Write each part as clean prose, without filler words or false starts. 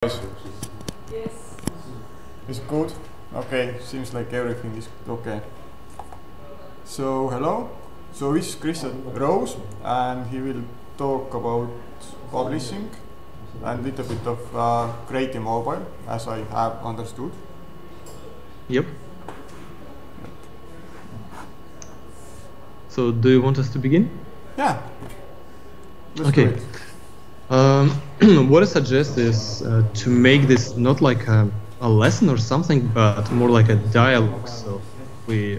Yes. Is it good? Okay, seems like everything is okay. So, hello. So, this is Christian Rose, and he will talk about publishing and a little bit of Creative Mobile, as I have understood. Yep. So, do you want us to begin? Yeah. Let's Okay. do it. What I suggest is to make this not like a lesson or something, but more like a dialogue. So we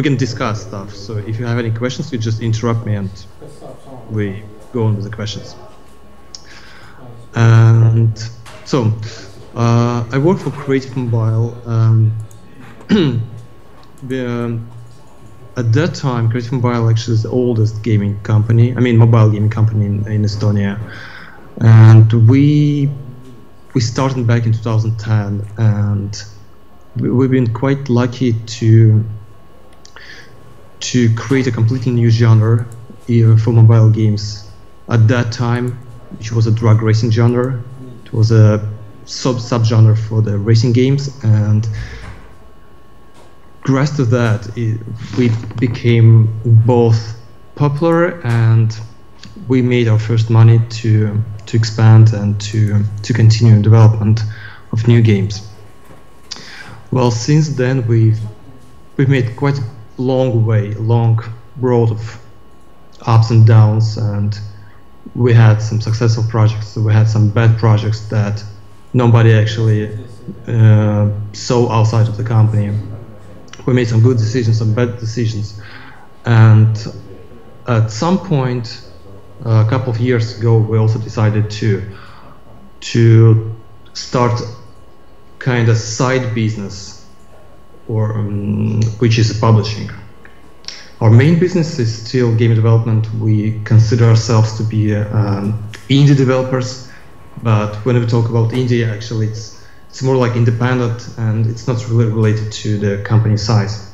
can discuss stuff. So if you have any questions, you just interrupt me and we go on with the questions. And so I work for Creative Mobile. At that time, Creative Mobile actually is the oldest gaming company. I mean, mobile gaming company in Estonia, and we started back in 2010, and we've been quite lucky to create a completely new genre for mobile games. At that time, which was a drag racing genre, it was a subgenre for the racing games, and rest of that, we became both popular and we made our first money to expand and to continue development of new games. Well, since then we've made quite a long road of ups and downs, and we had some successful projects, we had some bad projects that nobody actually saw outside of the company. We made some good decisions, some bad decisions, and at some point, a couple of years ago, we also decided to start kind of side business, or which is publishing. Our main business is still game development. We consider ourselves to be indie developers, but when we talk about indie, actually it's more like independent, and it's not really related to the company size.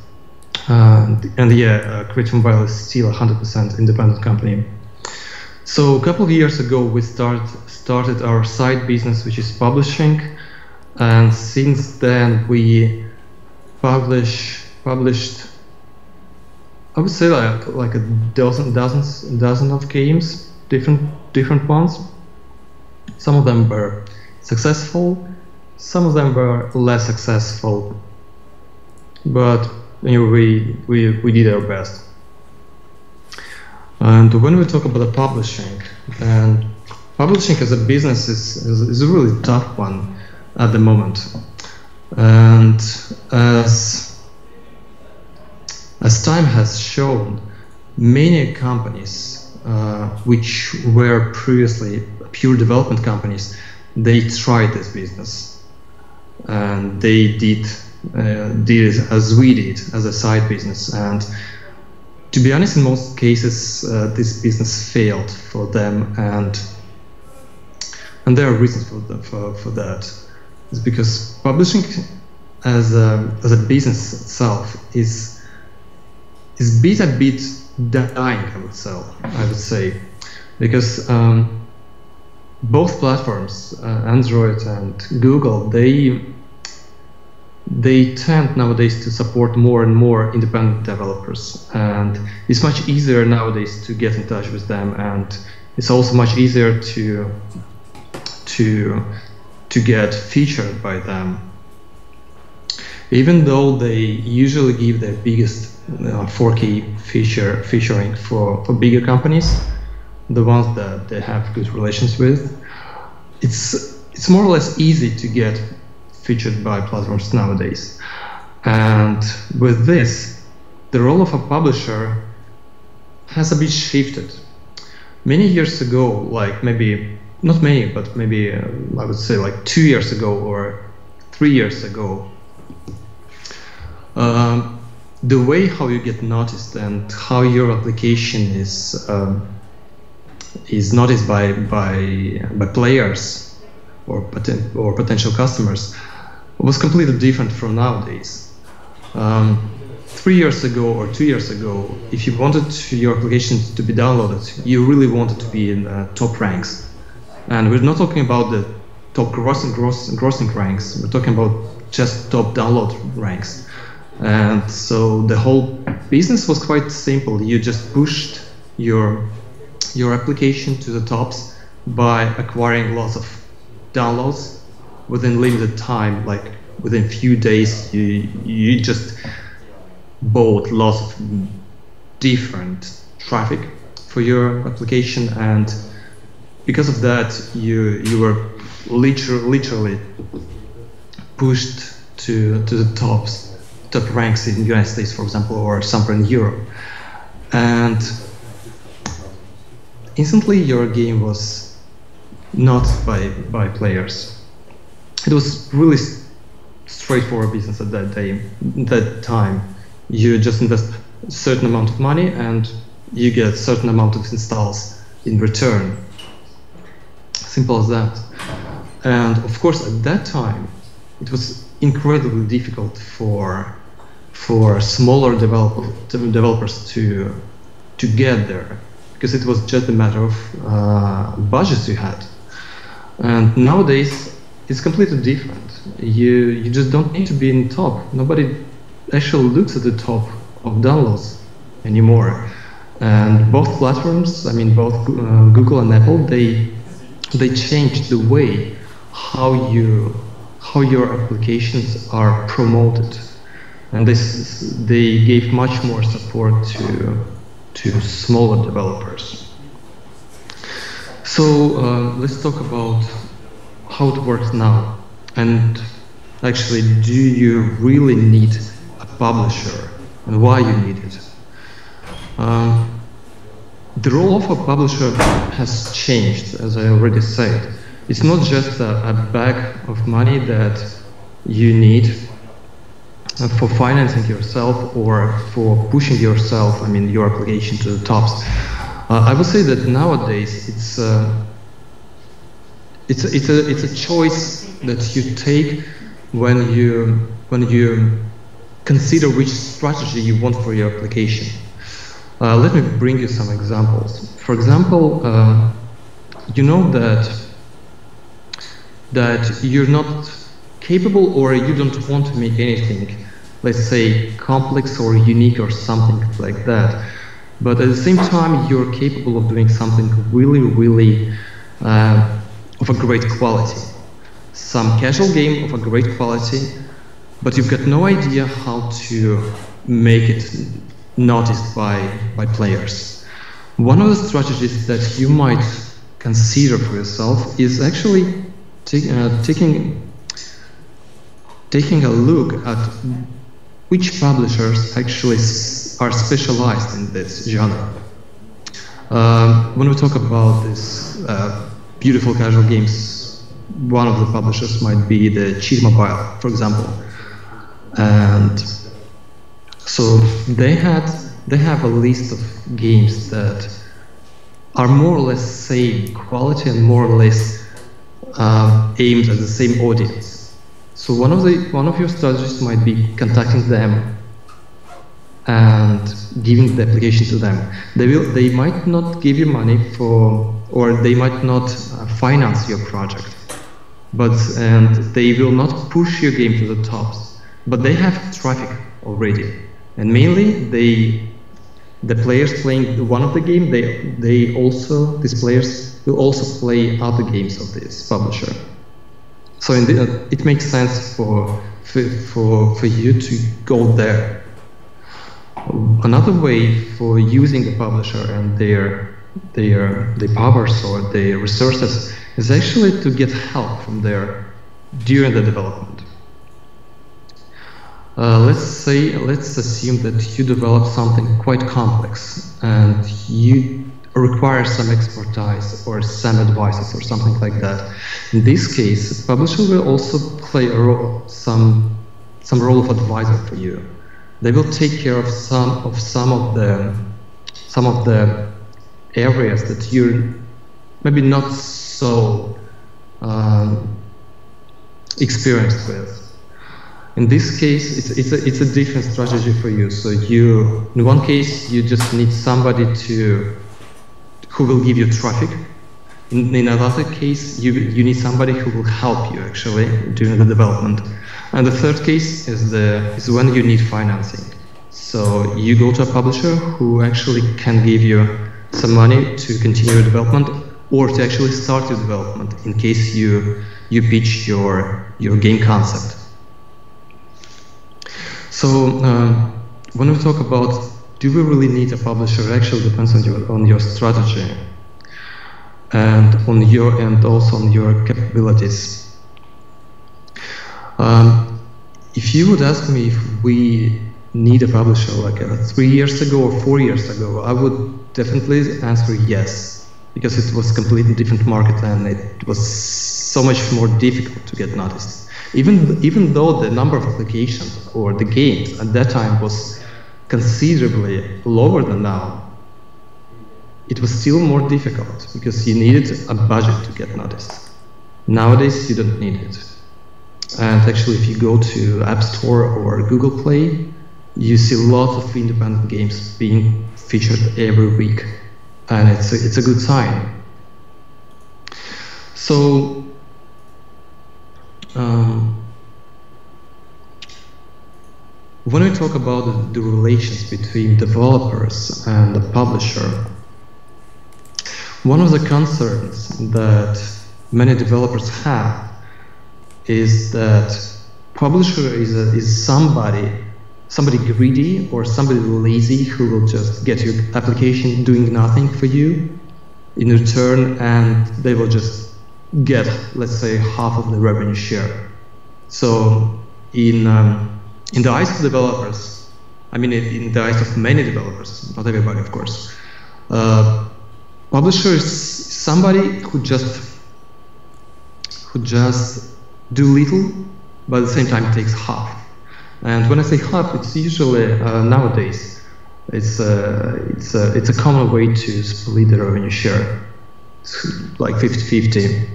Creative Mobile is still a 100% independent company. So a couple of years ago, we started our side business, which is publishing, and since then we published, I would say like a dozen of games, different ones. Some of them were successful. Some of them were less successful, but we did our best. And when we talk about the publishing, and publishing as a business is a really tough one at the moment. And as time has shown, many companies which were previously pure development companies, they tried this business. And they did it as we did, as a side business. And to be honest, in most cases, this business failed for them, and there are reasons for that. It's because publishing as a business itself is bit dying, I would say, because both platforms, Android and Google, they tend nowadays to support more and more independent developers, and it's much easier nowadays to get in touch with them, and it's also much easier to get featured by them, even though they usually give their biggest 4K featuring for bigger companies, the ones that they have good relations with. It's more or less easy to get featured by platforms nowadays. And with this, the role of a publisher has a bit shifted. Many years ago, like maybe, not many, but maybe I would say like 2 years ago or 3 years ago, the way how you get noticed and how your application is noticed by players or potential customers was completely different from nowadays. 3 years ago or 2 years ago, if you wanted your application to be downloaded, you really wanted to be in top ranks. And we're not talking about the top grossing ranks. We're talking about just top download ranks. And so the whole business was quite simple. You just pushed your application to the tops by acquiring lots of downloads within limited time. Like within few days, you just bought lots of different traffic for your application, and because of that, you were literally pushed to the top ranks in the United States, for example, or somewhere in Europe. And instantly your game was not by players. It was really straightforward business at that time. You just invest a certain amount of money and you get a certain amount of installs in return. Simple as that. And of course, at that time, it was incredibly difficult for smaller developers to get there, because it was just a matter of budgets you had. And nowadays, it's completely different. You just don't need to be in top. Nobody actually looks at the top of downloads anymore. And both platforms, I mean both Google and Apple, they changed the way how your applications are promoted, and they gave much more support to smaller developers. So let's talk about how it works now. And actually, do you really need a publisher, and why you need it? The role of a publisher has changed, as I already said. It's not just a bag of money that you need for financing yourself or for pushing yourself, I mean, your application to the tops. I would say that nowadays it's a choice that you take when you consider which strategy you want for your application. Let me bring you some examples. For example, you know that you're not capable, or you don't want to make anything, let's say, complex or unique or something like that. But at the same time, you're capable of doing something really of a great quality. Some casual game of a great quality, but you've got no idea how to make it noticed by players. One of the strategies that you might consider for yourself is actually taking a look at which publishers actually are specialized in this genre. When we talk about this beautiful casual games, one of the publishers might be the Cheat Mobile, for example. And so they have a list of games that are more or less same quality and more or less aimed at the same audience. So one of your strategies might be contacting them and giving the application to them. They might not give you money or they might not finance your project, and they will not push your game to the tops. But they have traffic already, and mainly the players playing one of the game, these players will also play other games of this publisher. So it makes sense for you to go there. Another way for using the publisher and their powers or their resources is actually to get help from there during the development. Let's assume that you develop something quite complex and you require some expertise or some advices or something like that. In this case, publisher will also play a role, some role of advisor for you. They will take care of some of the areas that you're maybe not so experienced with. In this case, it's a different strategy for you. So in one case, you just need somebody who will give you traffic In another case, you need somebody who will help you actually during the development. And the third case is when you need financing. So you go to a publisher who actually can give you some money to continue your development or to actually start your development in case you pitch your game concept. So when we talk about do we really need a publisher, it actually depends on your strategy and also on your capabilities. If you would ask me if we need a publisher like 3 years ago or 4 years ago, I would definitely answer yes, because it was a completely different market and it was so much more difficult to get noticed. Even though the number of applications or the games at that time was considerably lower than now, it was still more difficult because you needed a budget to get noticed. Nowadays, you don't need it. And actually, if you go to App Store or Google Play, you see lots of independent games being featured every week, and it's a good sign. So when we talk about the relations between developers and the publisher, one of the concerns that many developers have is that publisher is somebody greedy or somebody lazy who will just get your application doing nothing for you in return, and they will just get, let's say, half of the revenue share. So in the eyes of developers, I mean in the eyes of many developers, not everybody of course, publisher is somebody who just do little, but at the same time takes half. And when I say half, it's usually nowadays it's a common way to split the revenue share. It's like 50-50.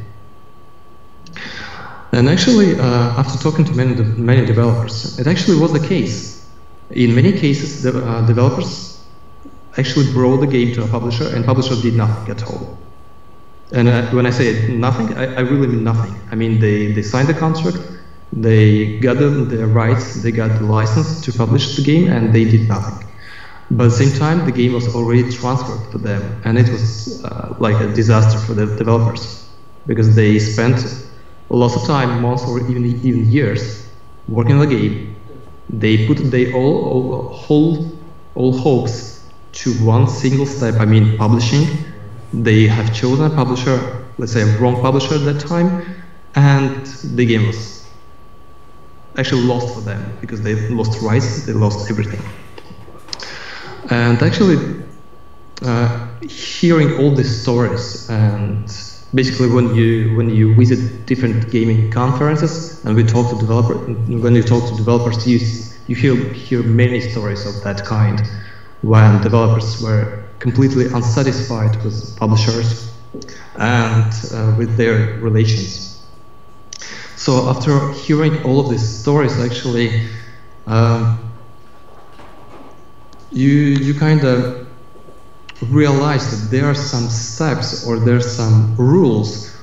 And actually, after talking to many developers, it actually was the case. In many cases, the developers actually brought the game to a publisher, and publisher did nothing at all. And when I say nothing, I really mean nothing. I mean, they signed the contract, they got the rights, they got the license to publish the game, and they did nothing. But at the same time, the game was already transferred to them, and it was like a disaster for the developers, because they spent lots of time, months, or even years working on the game. They put their all hopes to one single step, I mean publishing. They have chosen a publisher, let's say a wrong publisher at that time, and the game was actually lost for them because they lost rights, they lost everything. And actually, hearing all these stories, and basically when you visit different gaming conferences and when you talk to developers, you hear many stories of that kind, when developers were completely unsatisfied with publishers and with their relations. So after hearing all of these stories, actually, you kind of realize that there are some steps or there are some rules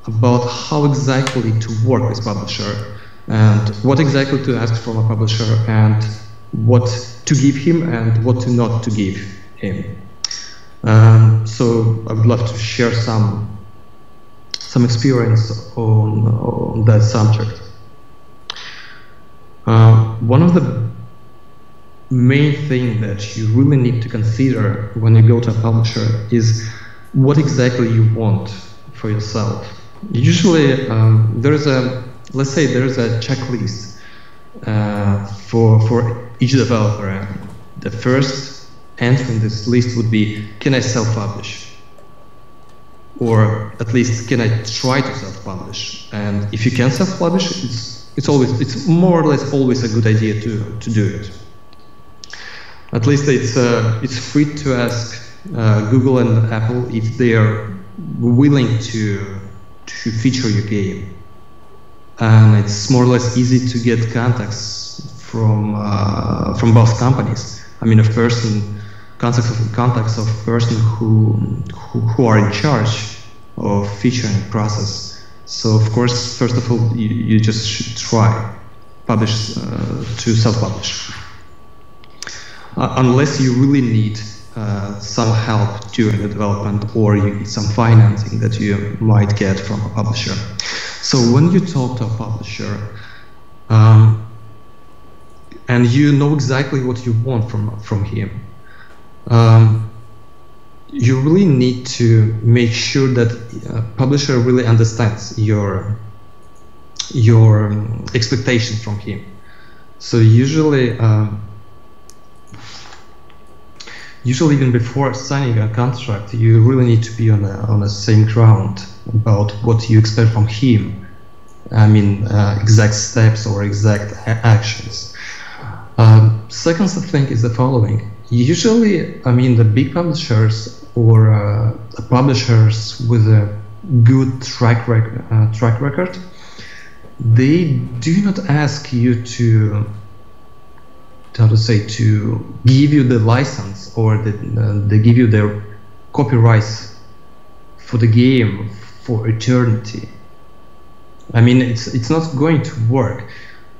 about how exactly to work with publisher and what exactly to ask from a publisher and what to give him and what to not to give him. So I would love to share some experience on that subject. One of the main thing that you really need to consider when you go to a publisher is what exactly you want for yourself. Usually let's say there's a checklist for each developer, and the first entry in this list would be, can I self-publish? Or at least, can I try to self-publish? And if you can self-publish, it's more or less always a good idea to do it. At least it's free to ask Google and Apple if they are willing to feature your game, and it's more or less easy to get contacts from both companies. I mean, contacts of person who are in charge of featuring process. So of course, first of all, you just should try to self-publish. Unless you really need some help during the development, or you need some financing that you might get from a publisher. So when you talk to a publisher, and you know exactly what you want from him, you really need to make sure that publisher really understands your expectations from him. So usually even before signing a contract, you really need to be on the same ground about what you expect from him. I mean, exact steps or exact actions. Second thing is the following. Usually, I mean, the big publishers or publishers with a good track record, they do not ask you to give you the license, or they give you their copyrights for the game for eternity. I mean, it's not going to work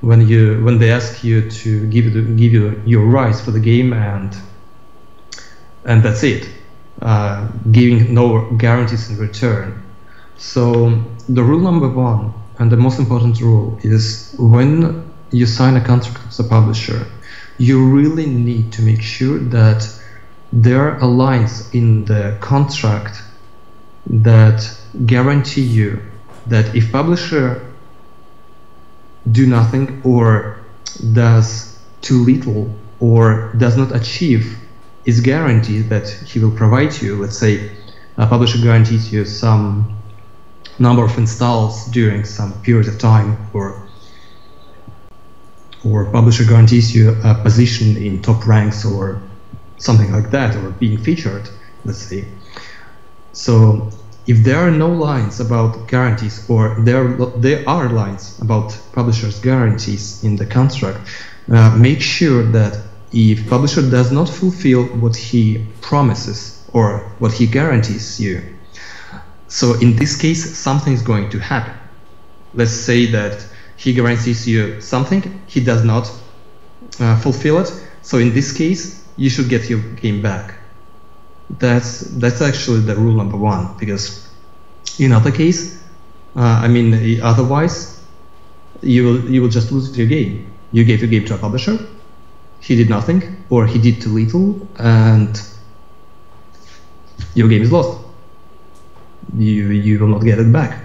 when they ask you to give you your rights for the game and that's it, giving no guarantees in return. So the rule number one, and the most important rule, is when you sign a contract with a publisher, you really need to make sure that there are lines in the contract that guarantee you that if publisher do nothing, or does too little, or does not achieve its guarantee that he will provide you, let's say a publisher guarantees you some number of installs during some period of time, or publisher guarantees you a position in top ranks or something like that, or being featured, let's say. So if there are no lines about guarantees, or there are lines about publishers' guarantees in the contract, make sure that if publisher does not fulfill what he promises or what he guarantees you, so in this case something is going to happen. Let's say that he guarantees you something, he does not fulfill it, so in this case you should get your game back. That's actually the rule number one, because in other case, otherwise you will just lose your game. You gave your game to a publisher, he did nothing, or he did too little, and your game is lost. You will not get it back.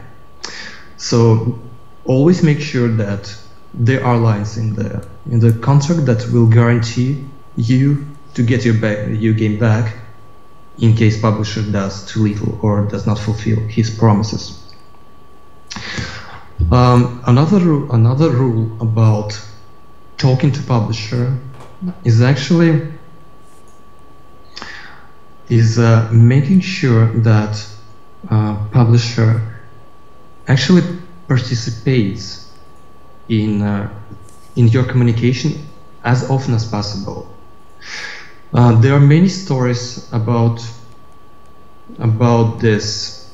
So always make sure that there are lines in the contract that will guarantee you to get your game back in case publisher does too little or does not fulfill his promises. Another rule about talking to publisher is actually making sure that publisher actually participates in your communication as often as possible. There are many stories about this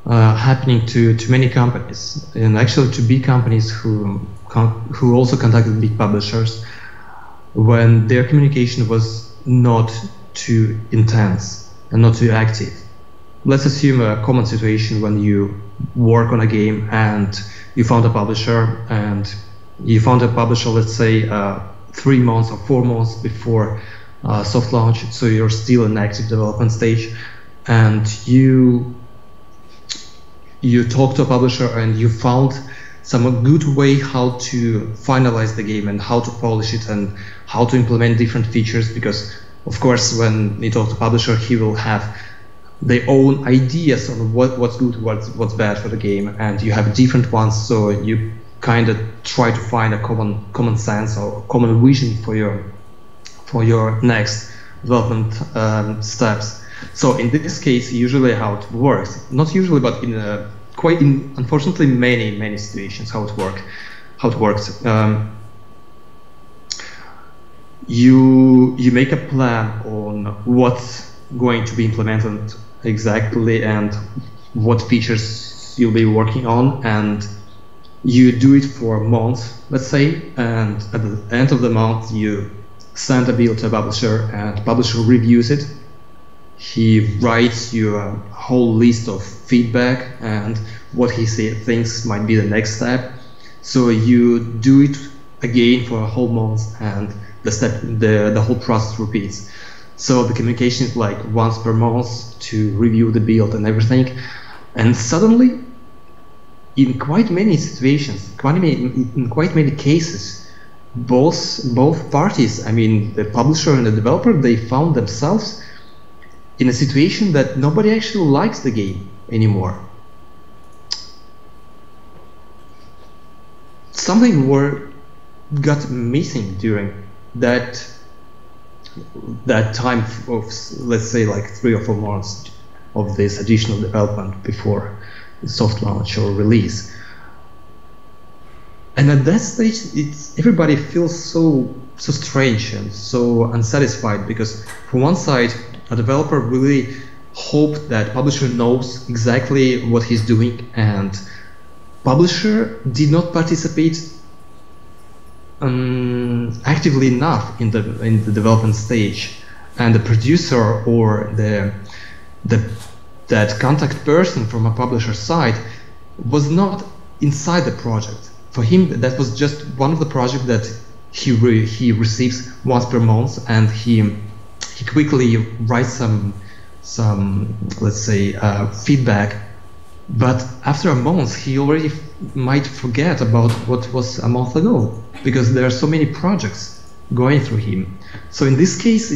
happening to many companies, and actually to big companies who also contacted big publishers when their communication was not too intense and not too active. Let's assume a common situation when you work on a game and you found a publisher, let's say 3 months or 4 months before soft launch, so you're still in active development stage, and you talk to a publisher and you found some good way how to finalize the game and how to polish it and how to implement different features, because of course when you talk to publisher, he will have their own ideas on what's good, what's bad for the game, and you have different ones, so you kind of try to find a common sense or common vision for your next development steps. So in this case, usually how it works, not usually, but unfortunately many situations, how it works. You make a plan on what's going to be implemented exactly and what features you'll be working on, and you do it for a month, let's say, and at the end of the month you send a build to a publisher, and publisher reviews it. He writes you a whole list of feedback and what he thinks might be the next step. So you do it again for a whole month, and the whole process repeats. So the communication is like once per month to review the build and everything. And suddenly, in quite many situations, in quite many cases, both parties, I mean the publisher and the developer, they found themselves in a situation that nobody actually likes the game anymore. Something got missing during that time of, let's say, like 3 or 4 months of this additional development before the soft launch or release. And at that stage, everybody feels so strange and so unsatisfied, because from one side, a developer really hoped that publisher knows exactly what he's doing, and publisher did not participate actively enough in the development stage, and the producer or that contact person from a publisher side was not inside the project. For him, that was just one of the projects that he receives once per month, and he quickly writes some let's say feedback. But after a month, he already might forget about what was a month ago, because there are so many projects going through him. So in this case,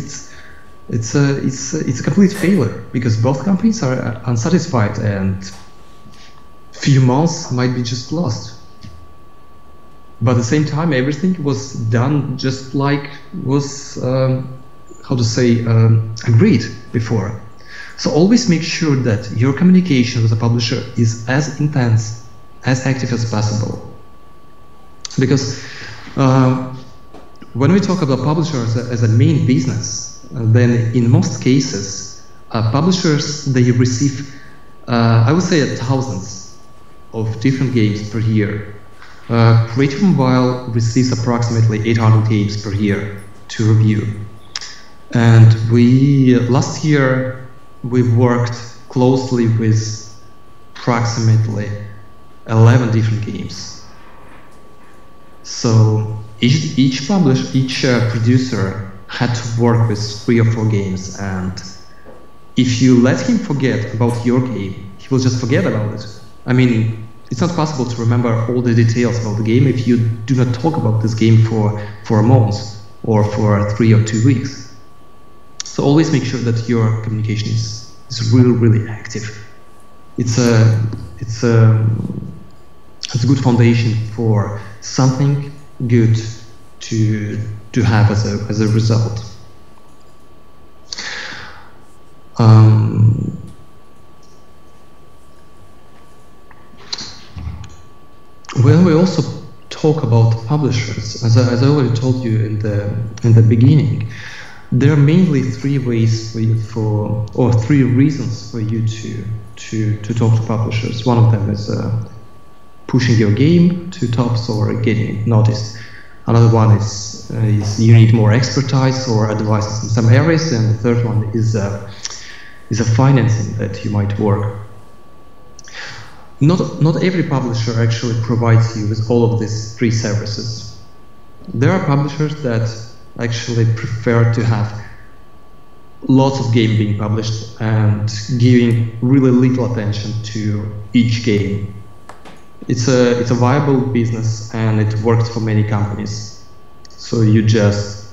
it's a complete failure, because both companies are unsatisfied, and few months might be just lost. But at the same time, everything was done just like was agreed before. So always make sure that your communication with the publisher is as intense, as active as possible. Because when we talk about publishers as a main business, then in most cases, publishers, they receive, I would say, thousands of different games per year. Creative Mobile receives approximately 800 games per year to review. And last year, we worked closely with approximately 11 different games. So each producer had to work with 3 or 4 games, and if you let him forget about your game, he will just forget about it. I mean, it's not possible to remember all the details about the game if you do not talk about this game for a month or for 3 or 2 weeks. So always make sure that your communication is really, really active. It's a good foundation for something good to have as a result. When we also talk about publishers, as I already told you in the beginning, there are mainly 3 ways or 3 reasons for you to talk to publishers. One of them is pushing your game to tops or getting noticed. Another one is you need more expertise or advice in some areas, and the third one is a financing that you might work. Not every publisher actually provides you with all of these 3 services. There are publishers that actually prefer to have lots of games being published and giving really little attention to each game. It's a viable business, and it works for many companies. So you just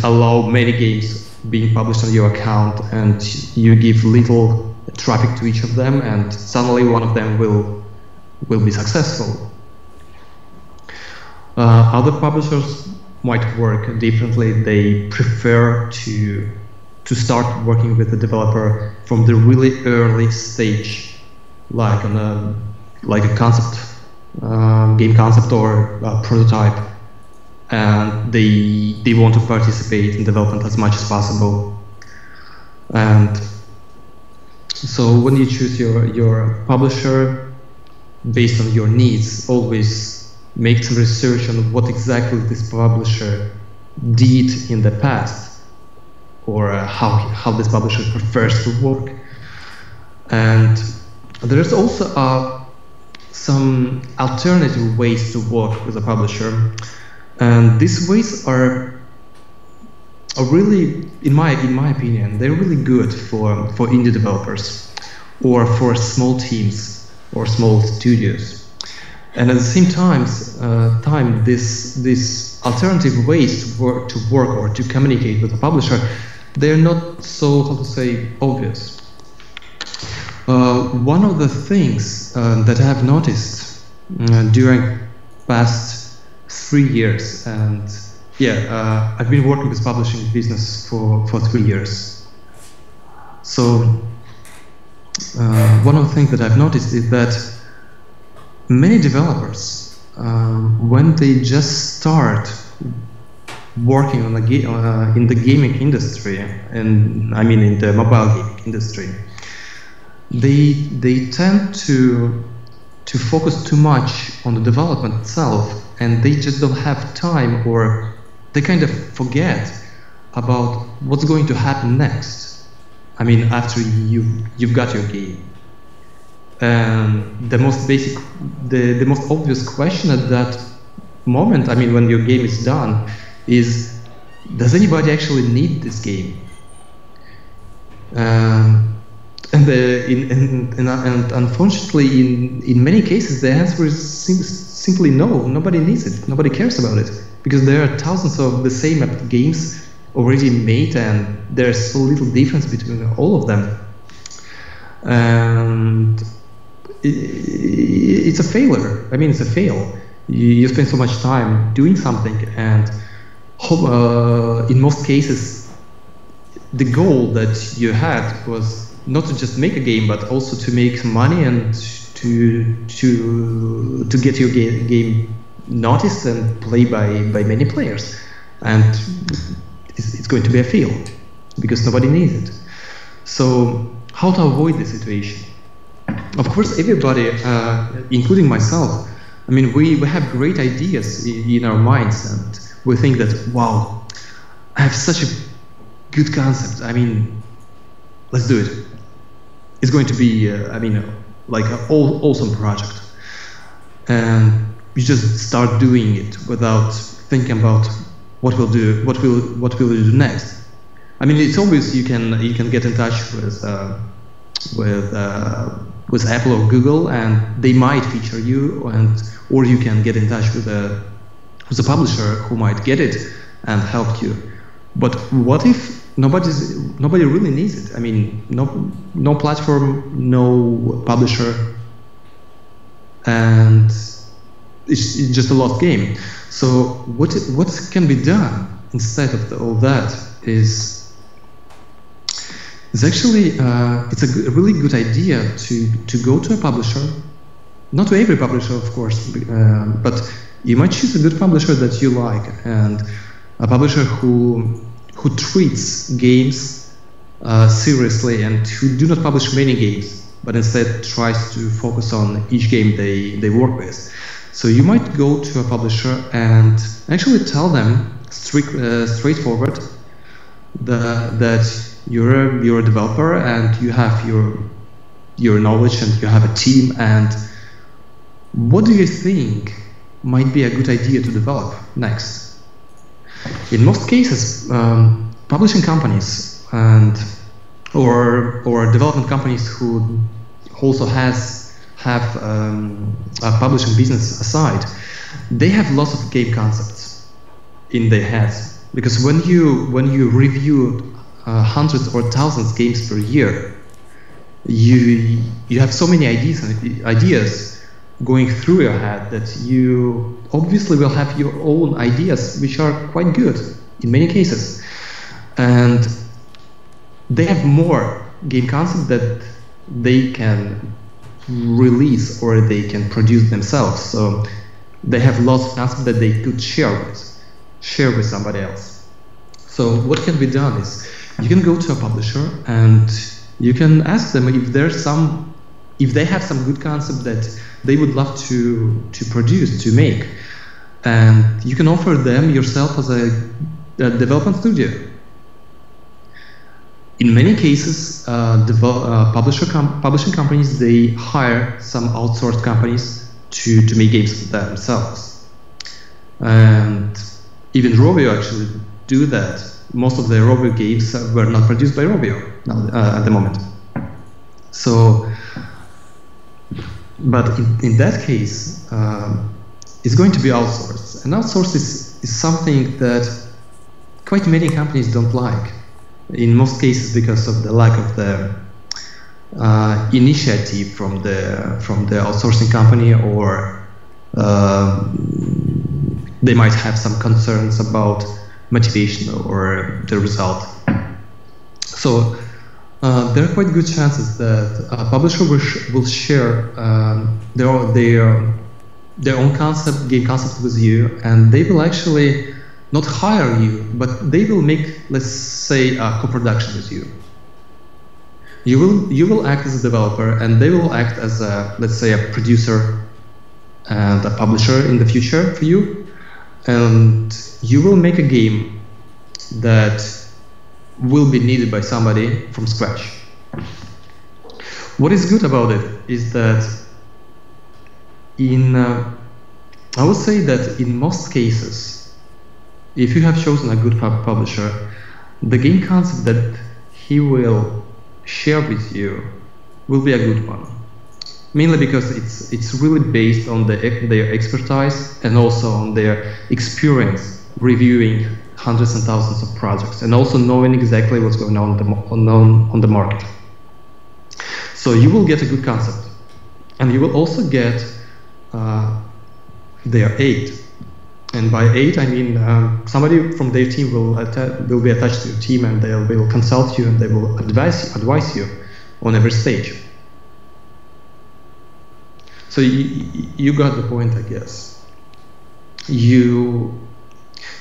allow many games being published on your account, and you give little traffic to each of them, and suddenly one of them will be successful. Other publishers might work differently. They prefer to start working with the developer from the really early stage, like a concept, game concept or prototype, and they want to participate in development as much as possible. And So when you choose your publisher based on your needs, always make some research on what exactly this publisher did in the past, or how this publisher prefers to work. And there's also some alternative ways to work with a publisher, and these ways are really, in my opinion, they're really good for indie developers or for small teams or small studios. And at the same time, this alternative ways to work or to communicate with a publisher, they're not so, how to say, obvious. One of the things that I have noticed during past 3 years, and I've been working with publishing business for 3 years. So one of the things that I've noticed is that many developers, when they just start working on in the gaming industry, and I mean in the mobile gaming industry, they tend to focus too much on the development itself, and they just don't have time, or they kind of forget about what's going to happen next. I mean, after you've got your game. The most basic, the most obvious question at that moment, I mean, when your game is done, is, does anybody actually need this game? And unfortunately, in many cases, the answer is simply no. Nobody needs it. Nobody cares about it, because there are thousands of the same games already made, and there's so little difference between all of them. And it's a failure. I mean, it's a fail. You spend so much time doing something, and in most cases, the goal that you had was not to just make a game, but also to make some money and to get your game noticed and played by many players. And it's going to be a fail because nobody needs it. So how to avoid this situation? Of course, everybody, including myself, I mean, we have great ideas in our minds, and we think that, wow, I have such a good concept. I mean, let's do it. It's going to be, I mean, like an awesome project. And you just start doing it without thinking about what we'll do, what we'll do next. I mean, it's obvious you can get in touch with Apple or Google, and they might feature you, or you can get in touch with a publisher who might get it and help you. But what if nobody really needs it? I mean, no platform, no publisher, and it's just a lost game. So what can be done instead of all that is actually it's a really good idea to go to a publisher, not to every publisher, of course, but you might choose a good publisher that you like, and a publisher who treats games seriously and who do not publish many games, but instead tries to focus on each game they work with. So you might go to a publisher and actually tell them straightforward that you're a developer and you have your knowledge and you have a team, and what do you think might be a good idea to develop next? In most cases, publishing companies or development companies who also have a publishing business aside, they have lots of game concepts in their heads, because when you review hundreds or thousands of games per year, you have so many ideas going through your head that you obviously will have your own ideas, which are quite good in many cases, and they have more game concepts that they can release or they can produce themselves. So they have lots of concepts that they could share with somebody else. So what can be done is you can go to a publisher and you can ask them if they have some good concept that they would love to produce, to make, and you can offer them yourself as a development studio. In many cases, publishing companies, they hire some outsourced companies to make games themselves. And even Rovio actually do that. Most of the Rovio games were not produced by Rovio at the moment. So, but in that case, it's going to be outsourced. And outsourced is something that quite many companies don't like. In most cases, because of the lack of the initiative from the outsourcing company, or they might have some concerns about motivation or the result. So there are quite good chances that a publisher will share their own game concept with you, and they will actually not hire you, but they will make, let's say, a co-production with you. You will act as a developer, and they will act as a, let's say, a producer and a publisher in the future for you, and you will make a game that will be needed by somebody from scratch. What is good about it is that I would say that in most cases, if you have chosen a good publisher, the game concept that he will share with you will be a good one. Mainly because it's really based on their expertise and also on their experience reviewing hundreds and thousands of projects, and also knowing exactly what's going on the market. So you will get a good concept, and you will also get their aid. And by aid, I mean somebody from their team will be attached to your team, and they will consult you, and they will advise you on every stage. So you got the point, I guess. You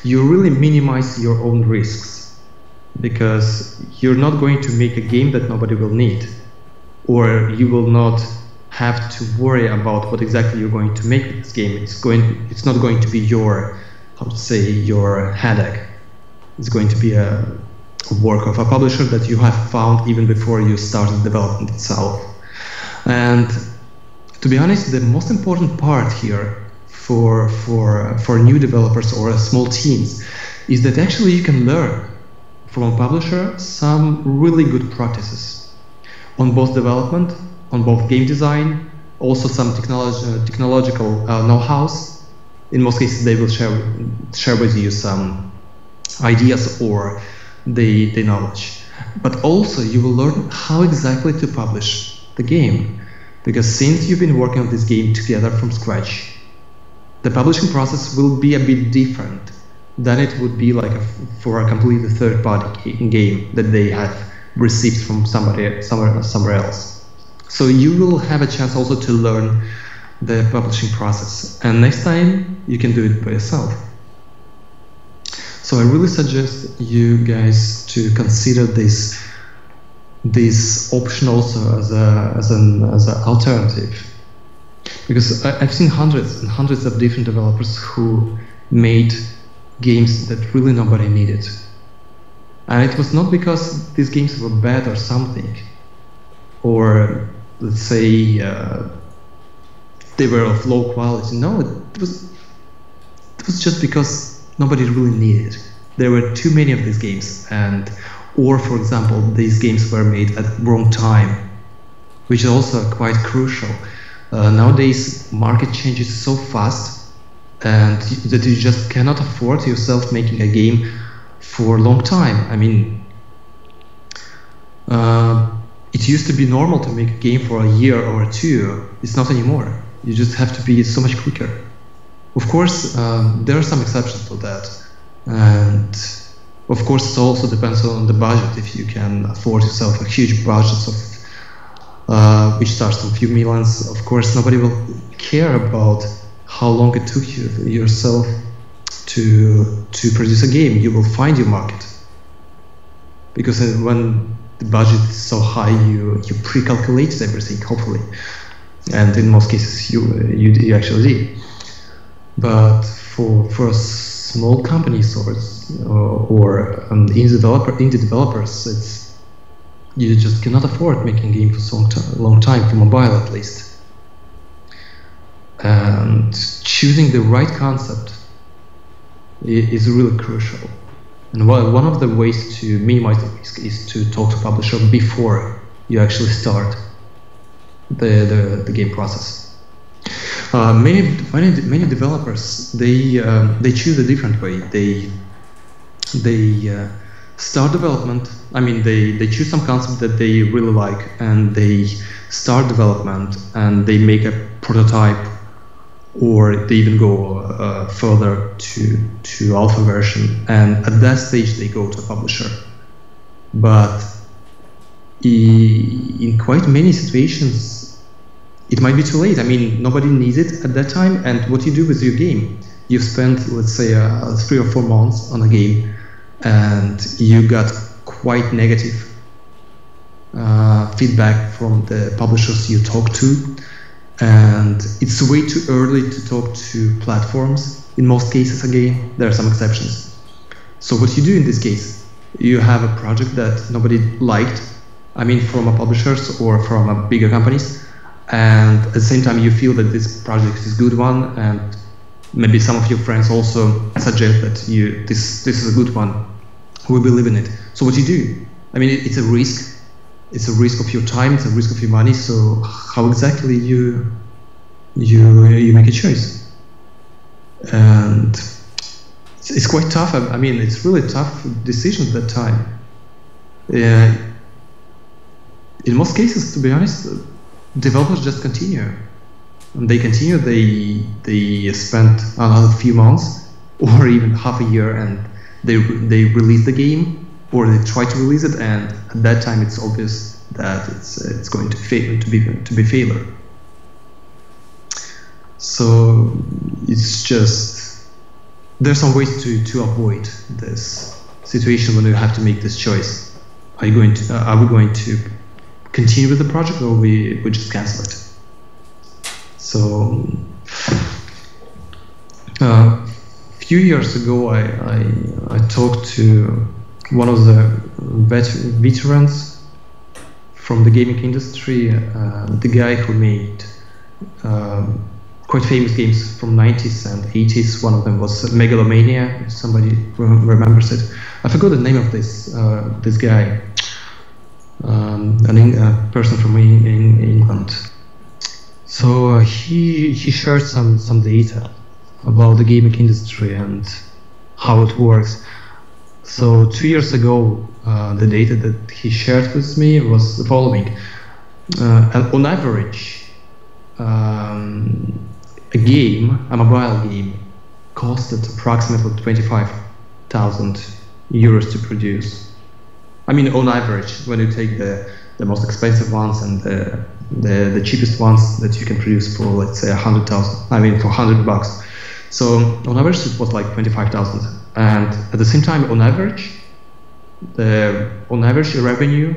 really minimize your own risks, because you're not going to make a game that nobody will need, or you will not have to worry about what exactly you're going to make with this game. It's not going to be your, how to say, your headache. It's going to be a work of a publisher that you have found even before you started development itself. And to be honest, the most important part here for new developers or small teams is that actually you can learn from a publisher some really good practices on both development, on both game design, also some technological know-hows. In most cases, they will share with you some ideas or the knowledge. But also, you will learn how exactly to publish the game. Because since you've been working on this game together from scratch, the publishing process will be a bit different than it would be like for a completely third-party game that they have received from somewhere else. So you will have a chance also to learn the publishing process, and next time you can do it by yourself. So I really suggest you guys to consider this option also as an alternative, because I've seen hundreds and hundreds of different developers who made games that really nobody needed, and it was not because these games were bad or something, or let's say they were of low quality. No, it was just because nobody really needed it. There were too many of these games, or for example, these games were made at the wrong time, which is also quite crucial. Nowadays, market changes so fast, and that you just cannot afford yourself making a game for a long time. I mean, it used to be normal to make a game for a year or two. It's not anymore. You just have to be so much quicker. Of course, there are some exceptions to that, and of course, it also depends on the budget. If you can afford yourself a huge budget which starts from a few millions, of course, nobody will care about how long it took you yourself to produce a game. You will find your market, because when the budget is so high, you pre-calculated everything, hopefully, and in most cases you actually did. But for small companies or indie developers, you just cannot afford making a game for so long time, for mobile at least. And choosing the right concept is really crucial. And one of the ways to minimize the risk is to talk to publisher before you actually start the game process. Many developers they choose a different way. They start development. I mean, they choose some concept that they really like, and they start development, and they make a prototype, or they even go further to alpha version, and at that stage they go to a publisher. But in quite many situations, it might be too late. I mean, nobody needs it at that time, and what you do with your game, you spend, let's say, 3 or 4 months on a game, and you got quite negative feedback from the publishers you talk to, and it's way too early to talk to platforms. In most cases, again, there are some exceptions. So what you do in this case, you have a project that nobody liked, I mean, from a publishers or from a bigger companies, and at the same time you feel that this project is a good one, and maybe some of your friends also suggest that this is a good one, we believe in it. So what you do, I mean, it's a risk. It's a risk of your time, it's a risk of your money, so how exactly you make a choice? And it's quite tough. I mean, it's really tough decision at that time. In most cases, to be honest, developers just continue. And they continue, they spend another few months or even half a year, and they release the game, or they try to release it, and at that time it's obvious that it's going to fail, to be failure. So it's just, there's some ways to avoid this situation when you have to make this choice. Are we going to continue with the project, or we just cancel it? So a few years ago, I talked to one of the veterans from the gaming industry, the guy who made quite famous games from 90s and 80s. One of them was Megalomania, if somebody remembers it. I forgot the name of this guy, a person from England. So he shared some data about the gaming industry and how it works. So 2 years ago, the data that he shared with me was the following. And on average, a mobile game, costed approximately 25,000 euros to produce. I mean, on average, when you take the most expensive ones and the cheapest ones that you can produce for, let's say, 100,000. I mean, for $100. So on average, it was like 25,000. And at the same time, on average, the revenue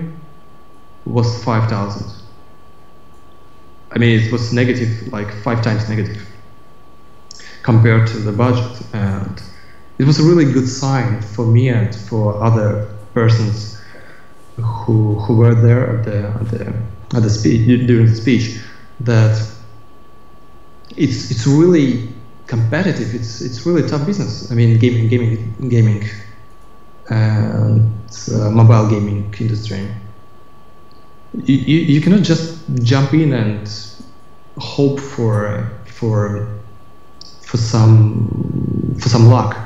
was 5,000. I mean, it was negative, like 5 times negative compared to the budget, and it was a really good sign for me and for other persons who were there at the speech, during the speech, that it's really competitive. It's really tough business. I mean, gaming and mobile gaming industry. You cannot just jump in and hope for some luck.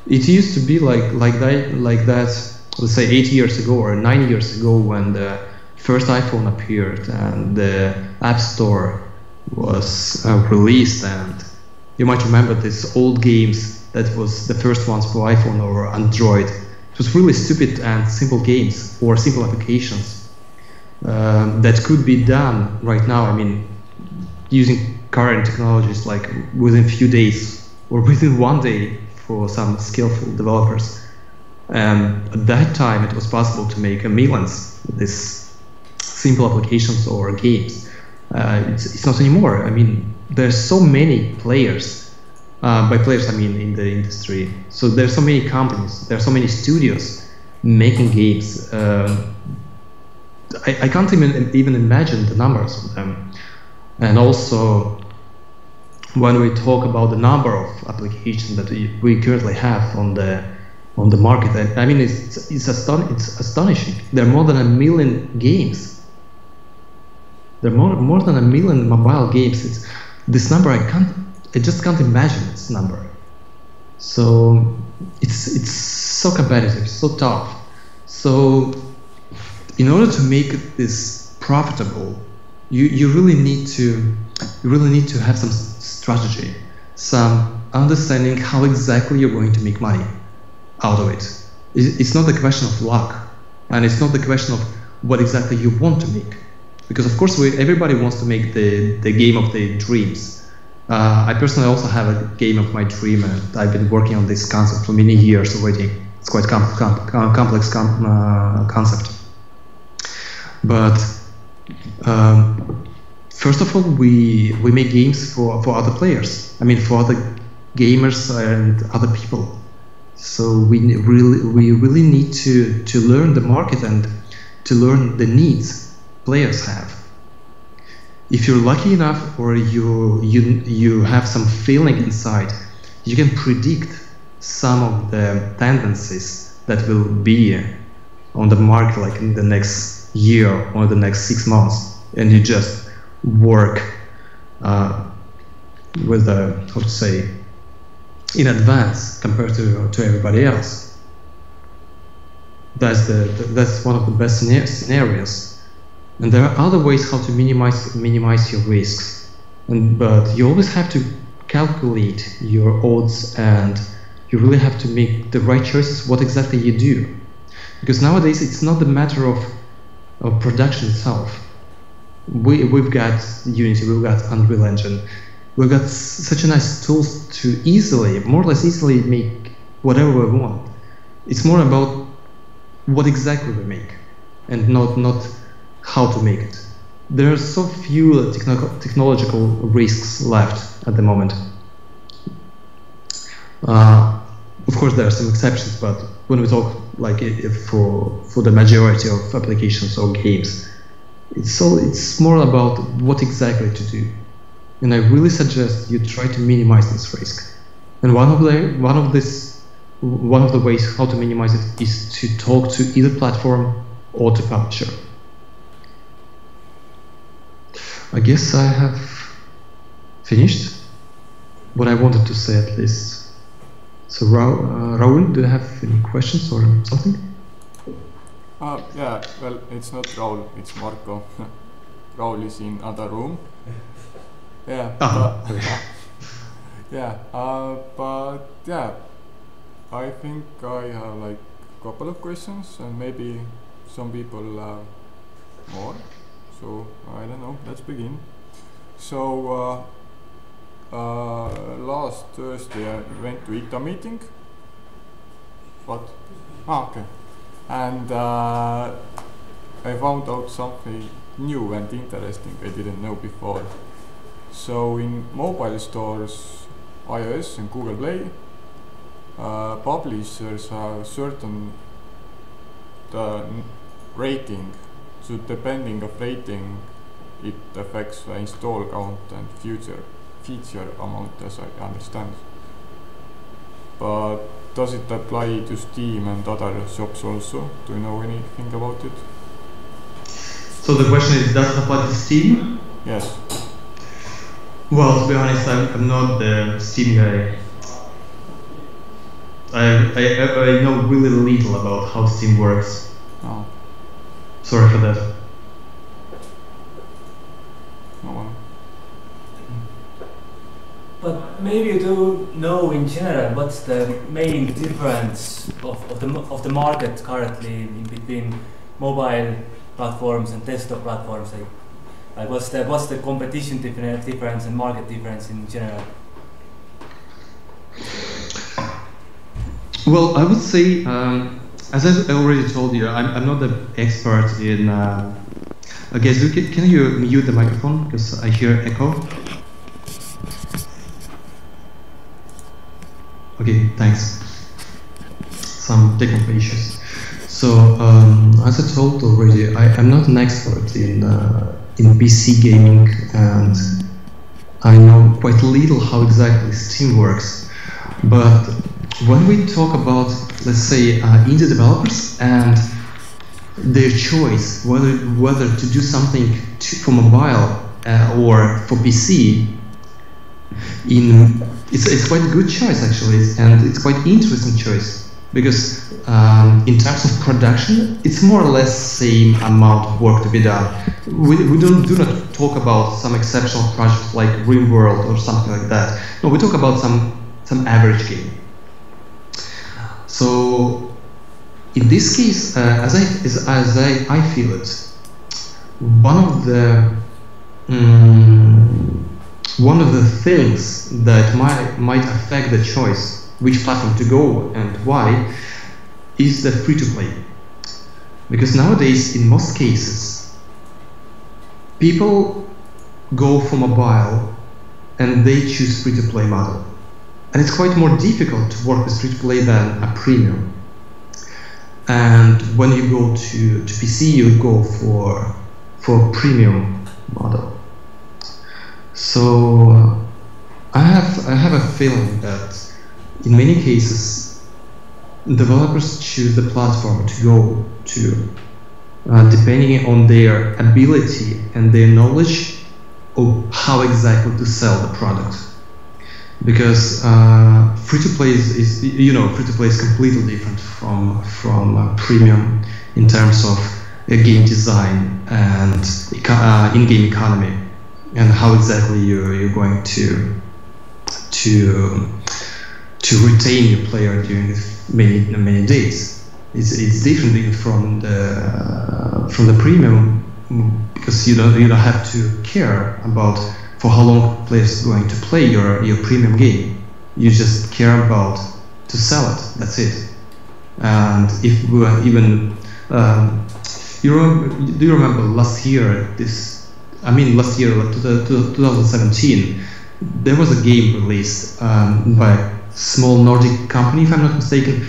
It used to be like that. Let's say 8 years ago or 9 years ago, when the first iPhone appeared and the App Store was released, and you might remember these old games that was the first ones for iPhone or Android. It was really stupid and simple games or simple applications that could be done right now. I mean, using current technologies, like within a few days or within 1 day for some skillful developers. At that time, it was possible to make millions with these simple applications or games. It's not anymore. I mean, there's so many players. By players, I mean in the industry. So there's so many companies, there are so many studios making games. I can't even imagine the numbers of them. And also, when we talk about the number of applications that we currently have on the market, I mean, it's astonishing. There are more than 1 million games. There are more than 1 million mobile games. This number I just can't imagine this number. So it's so competitive, so tough. So in order to make this profitable, you really need to have some strategy, some understanding how exactly you're going to make money out of it. It's not a question of luck, and it's not the question of what exactly you want to make, because of course everybody wants to make the game of their dreams. I personally also have a game of my dream, and I've been working on this concept for many years already. It's quite complex concept. But first of all, we make games for other players. I mean, for other gamers and other people. So we really need to learn the market and to learn the needs players have. If you're lucky enough, or you have some feeling inside, you can predict some of the tendencies that will be on the market, like in the next year or the next 6 months, and you just work with how to say, in advance compared to everybody else. That's one of the best scenarios. And there are other ways how to minimize your risks, but you always have to calculate your odds, and you really have to make the right choices what exactly you do, because nowadays it's not the matter of production itself. We've got Unity, we've got Unreal Engine, we've got such a nice tools to more or less easily make whatever we want. It's more about what exactly we make, and not how to make it. There are so few technological risks left at the moment. Of course, there are some exceptions, but when we talk like for the majority of applications or games, it's more about what exactly to do. And I really suggest you try to minimize this risk. And one of the ways how to minimize it is to talk to either platform or to publisher. I guess I have finished what I wanted to say, at least. So Raul, do you have any questions or something? Yeah, well, it's not Raul, it's Marko. Raul is in other room. Yeah. But yeah, I think I have like a couple of questions, and maybe some people more. So I don't know. Let's begin. So last Thursday I went to ITA meeting. What? Okay. And I found out something new and interesting I didn't know before. So in mobile stores, iOS and Google Play, publishers have certain rating. So depending of rating, it affects the install count and feature amount, as I understand. But does it apply to Steam and other shops also? Do you know anything about it? So the question is, does it apply to Steam? Yes. Well, to be honest, I'm not the Steam guy. I know really little about how Steam works. Oh. Sorry for that. No one. But maybe you do know in general what's the main difference of the market currently in between mobile platforms and desktop platforms. Like what's the competition difference and market difference in general? Well, I would say, as I already told you, I'm not the expert in. Guys, can you mute the microphone because I hear echo? Okay, thanks. Some technical issues. So, as I told already, I'm not an expert in PC gaming, and I know quite little how exactly Steam works. But when we talk about, let's say, indie developers and their choice whether to do something for mobile or for PC, it's quite a good choice actually, and it's quite interesting choice because in terms of production, it's more or less same amount of work to be done. We do not talk about some exceptional projects like RimWorld or something like that. No, we talk about some average game. So in this case, as I feel it, one of the things that might affect the choice which platform to go and why is the free-to-play. Because nowadays, in most cases, people go for mobile and they choose free-to-play model. And it's quite more difficult to work with free-to-play than a premium. And when you go to PC, you go for premium model. So I have a feeling that in many cases, developers choose the platform to go to depending on their ability and their knowledge of how exactly to sell the product. Because free-to-play is free-to-play is completely different from premium in terms of game design and in-game economy, and how exactly you're going to retain your player during many days. It's different from the premium, because you don't have to care about for how long players are going to play your premium game. You just care about to sell it. That's it. And if we were even do you remember last year, 2017, there was a game released by a small Nordic company, if I'm not mistaken.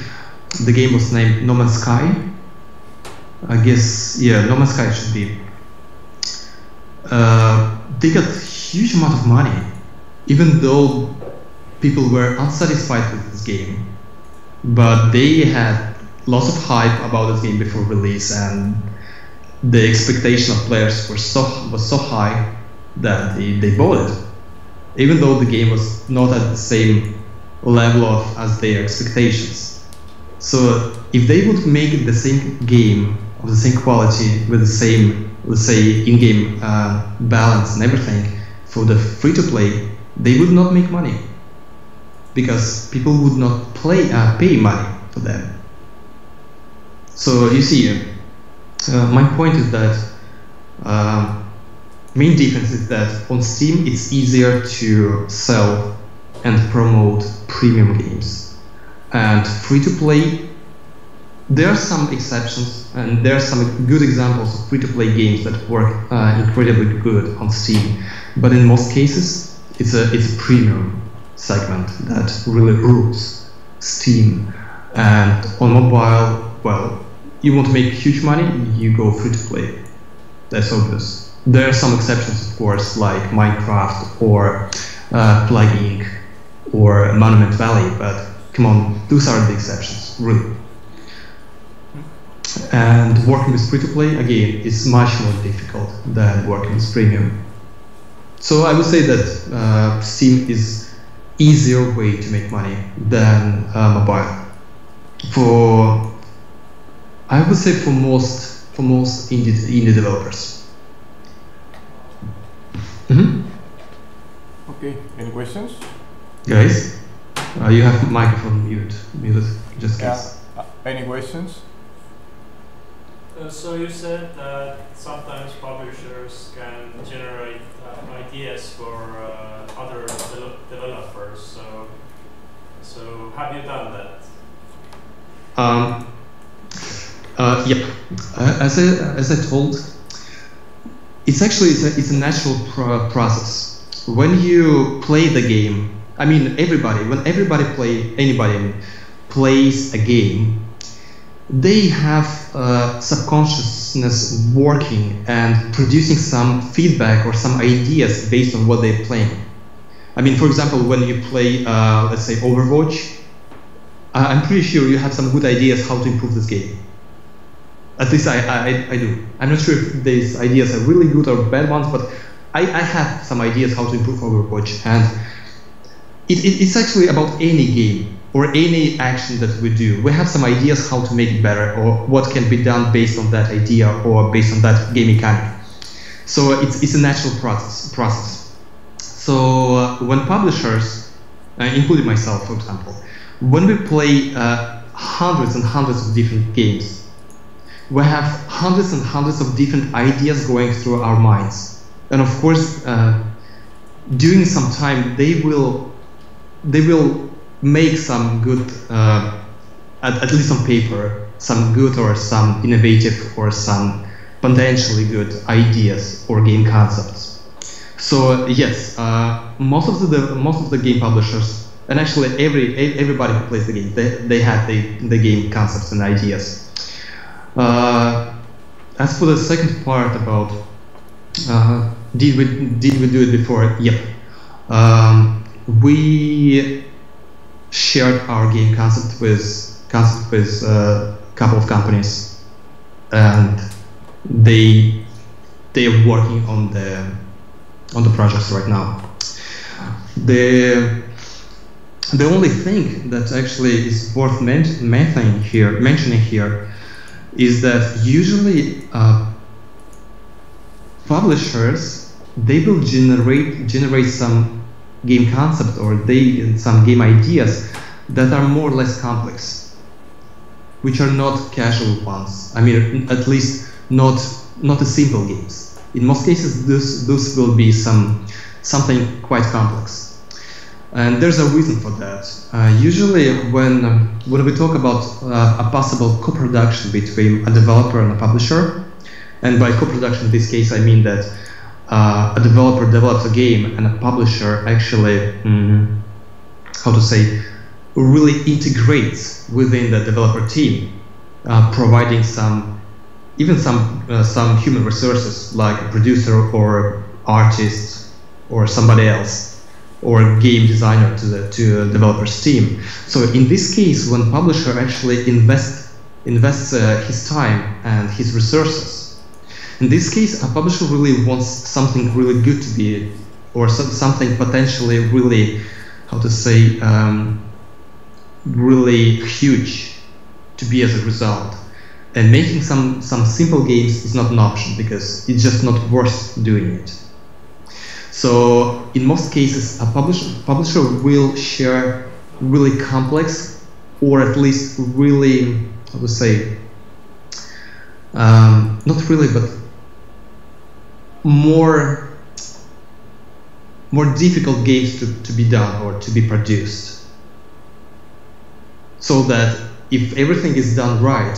The game was named No Man's Sky. I guess, yeah, No Man's Sky should be. They got huge amount of money, even though people were unsatisfied with this game. But they had lots of hype about this game before release, and the expectation of players was so high that they bought it, even though the game was not at the same level as their expectations. So if they would make the same game of the same quality with the same, let's say, in-game balance and everything for the free-to-play, they would not make money because people would not pay money for them. So you see, my point is that main difference is that on Steam it's easier to sell and promote premium games, and free-to-play, there are some exceptions, and there are some good examples of free-to-play games that work incredibly good on Steam. But in most cases, it's a premium segment that really rules Steam. And on mobile, well, you want to make huge money, you go free-to-play. That's obvious. There are some exceptions, of course, like Minecraft or Plague Inc. or Monument Valley, but come on, those are the exceptions, really. And working with free-to-play, again, is much more difficult than working with premium. So I would say that Steam is easier way to make money than mobile. I would say for most indie developers. Mm-hmm. Okay, any questions? Guys, you have microphone muted, just in case. Any questions? So you said that sometimes publishers can generate ideas for other developers. So have you done that? Yeah, as I told, it's actually it's a natural process. When you play the game, I mean when anybody plays a game, they have subconsciousness working and producing some feedback or some ideas based on what they're playing. I mean, for example, when you play, let's say, Overwatch, I'm pretty sure you have some good ideas how to improve this game. At least I do. I'm not sure if these ideas are really good or bad ones, but I have some ideas how to improve Overwatch. And it's actually about any game or any action that we do. We have some ideas how to make it better or what can be done based on that idea or based on that game mechanic. So it's a natural process. So when publishers, including myself, for example, when we play hundreds and hundreds of different games, we have hundreds and hundreds of different ideas going through our minds. And of course, during some time, they will make some good, at least on paper, some good or some innovative or some potentially good ideas or game concepts. So yes, most of the game publishers, and actually everybody who plays the game, they have the game concepts and ideas. As for the second part about did we do it before? Yep. We shared our game concept with a couple of companies, and they are working on the projects right now. The only thing that actually is worth mentioning here is that usually publishers, they will generate some game concept or some game ideas that are more or less complex, which are not casual ones. I mean, at least not a simple games. In most cases, this will be something quite complex. And there's a reason for that. Usually when we talk about a possible co-production between a developer and a publisher, and by co-production in this case I mean that a developer develops a game and a publisher actually, really integrates within the developer team, providing some human resources like a producer or artist or somebody else, or game designer to the developer's team. So in this case, when publisher actually invests his time and his resources, in this case, a publisher really wants something really good to be, or something potentially really, really huge to be as a result. And making some simple games is not an option because it's just not worth doing it. So in most cases, a publisher will share really complex, or at least really, not really, but more difficult games to be done or to be produced. So that if everything is done right,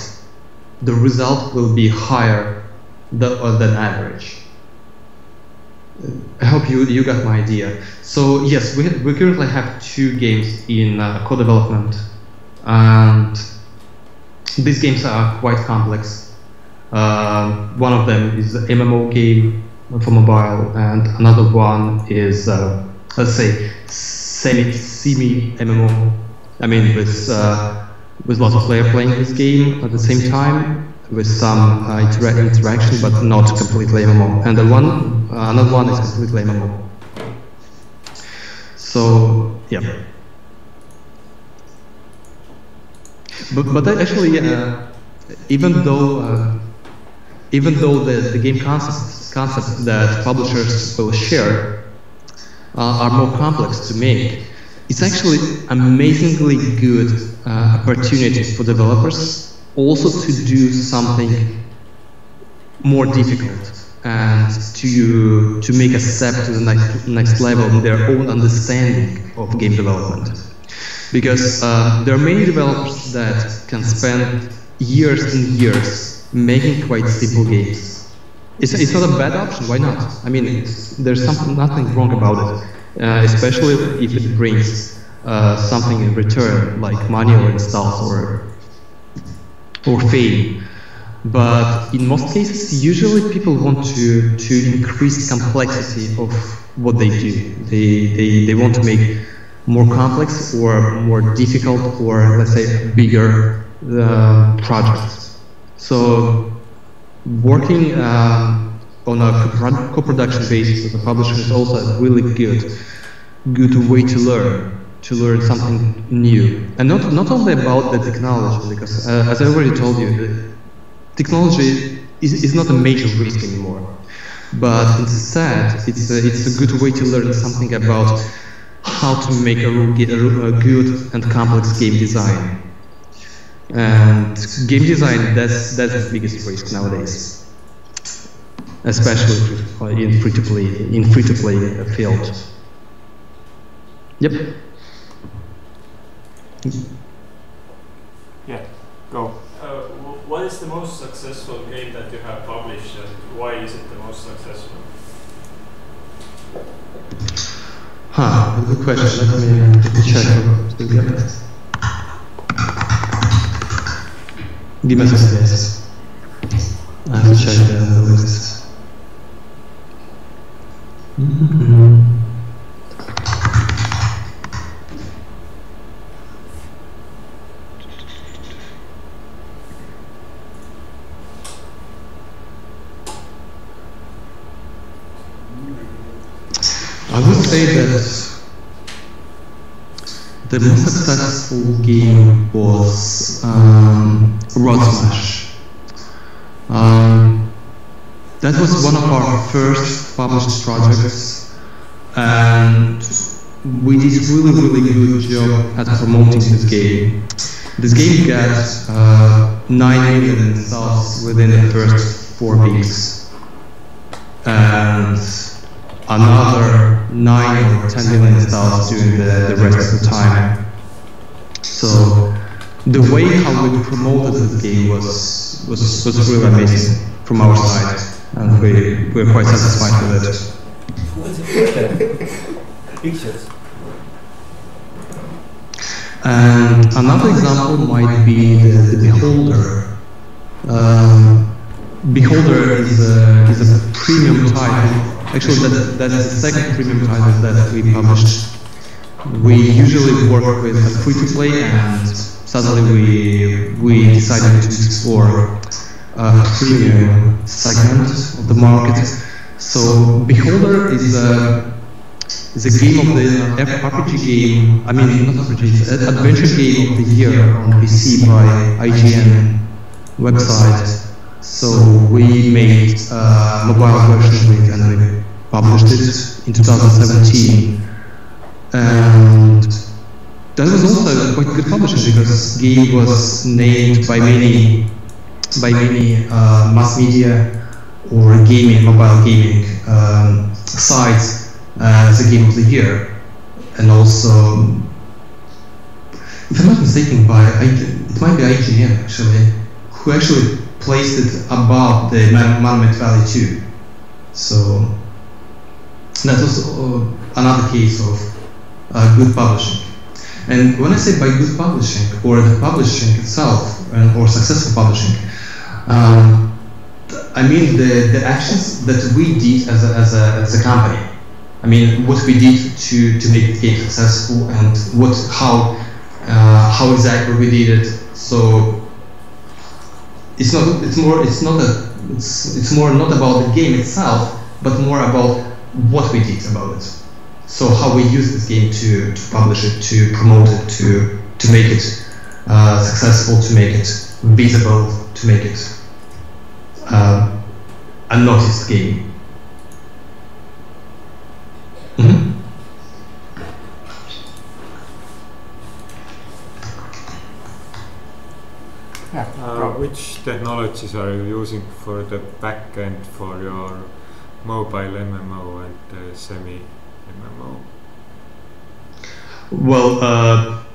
the result will be higher than average. I hope you got my idea. So yes, we currently have 2 games in co-development, and these games are quite complex. One of them is an MMO game for mobile, and another one is, let's say, semi MMO. I mean, with lots of players playing this game at the same time, with some interaction, but not completely MMO. And another one is completely MMO. So yeah. But actually, even though the game concepts that publishers will share are more complex to make, it's actually amazingly good opportunity for developers also to do something more difficult and to make a step to the next level in their own understanding of game development. because there are many developers that can spend years and years making quite simple games. It's not a bad option, why not? I mean, there's nothing wrong about it, especially if it brings something in return, like money or installs or fame. But in most cases, usually people want to increase complexity of what they do. They want to make more complex or more difficult or, let's say, bigger projects. So working on a co-production basis with a publisher is also a really good way to learn something new. And not only about the technology, because as I already told you, technology is not a major risk anymore, but instead it's a good way to learn something about how to make a good and complex game design. And game design, that's the biggest risk nowadays, especially in free-to-play field. Yep. Yeah, go. What is the most successful game that you have published, and why is it the most successful? Good question. Let me check to get it. Give me a second, yes. I have to check the list. I would say that the most successful game was Road Smash. That was one of our first published projects, and we did a really good job at promoting this game. This game got 9 million installs within the first 4 weeks, and another 9 or 10 million installs during the rest of the time. So the way how we promoted this game was really amazing from our side, and we're quite satisfied with it. What's it? Pictures. And another example might be the Beholder. Beholder is a premium title. Actually, that's the second premium title that we published. We usually work with a free-to-play, and suddenly we decided to explore a premium segment of the market. So Beholder is a game of the RPG game. I mean, not RPG, it's an adventure game of the year on PC by IGN website. So we made a mobile version of it, and we published it in 2017. And that was also quite good publishing, because the game was named by many mass media or mobile gaming sites as a game of the year. And also, if I'm not mistaken, it might be IGN actually, who actually placed it above the Monument Valley 2. So that was another case of good publishing. And when I say by good publishing, or the publishing itself, or successful publishing, I mean the actions that we did as a company. I mean what we did to make the game successful, and how exactly we did it. So it's more not about the game itself, but more about what we did about it. So how we use this game to publish it, to promote it, to make it successful, to make it visible, to make it a noticed game. Which technologies are you using for the backend for your mobile MMO and semi-MMO? Well,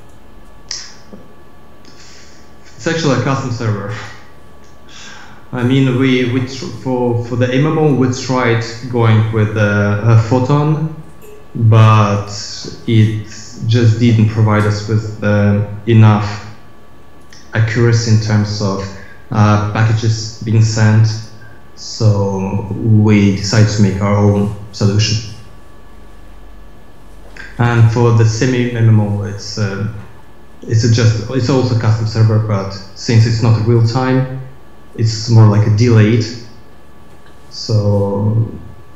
It's actually a custom server. I mean, for the MMO we tried going with a Photon, but it just didn't provide us with enough accuracy in terms of packages being sent. So we decided to make our own solution. And for the semi-MMO, it's also a custom server, but since it's not real time, it's more like a delayed. So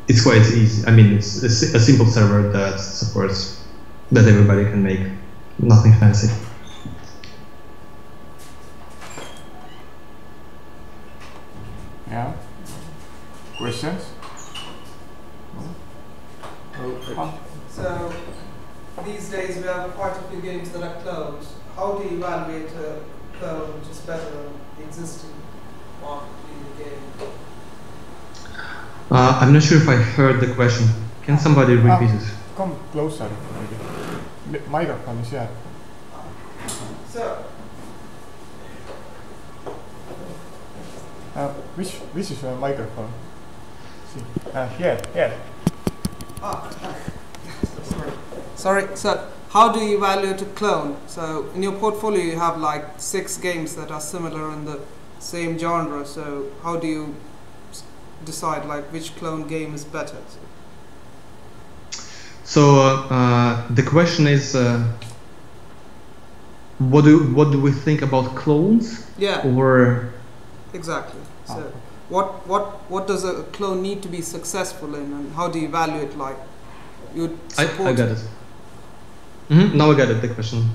it's quite easy. I mean, it's a simple server that supports that everybody can make. Nothing fancy. Yeah. Questions? So these days we have quite a few games that are cloned. How do you evaluate a clone which is better than the existing one in the game? I'm not sure if I heard the question. Can somebody repeat it? Come closer, maybe. Microphone is here. So, which is your microphone? See, here. sorry. So, how do you evaluate a clone? So, in your portfolio, you have like 6 games that are similar in the same genre. So, how do you decide like which clone game is better? So the question is, what do we think about clones? Yeah. Or exactly. So, what does a clone need to be successful in, and how do you evaluate like you support? I got it. Now I got it. The question.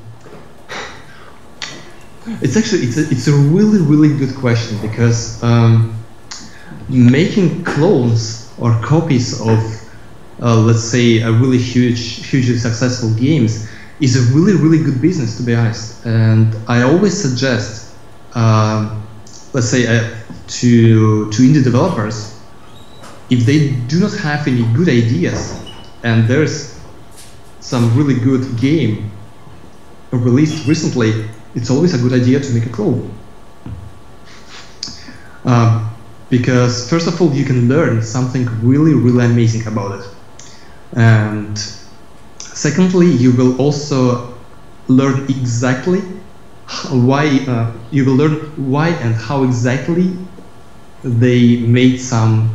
It's actually it's a really good question, because making clones or copies of let's say a really hugely successful games is a really good business, to be honest. And I always suggest let's say to indie developers, if they do not have any good ideas and there's some really good game released recently, it's always a good idea to make a clone. Because first of all, you can learn something really amazing about it. And secondly, you will also learn exactly why and how exactly they made some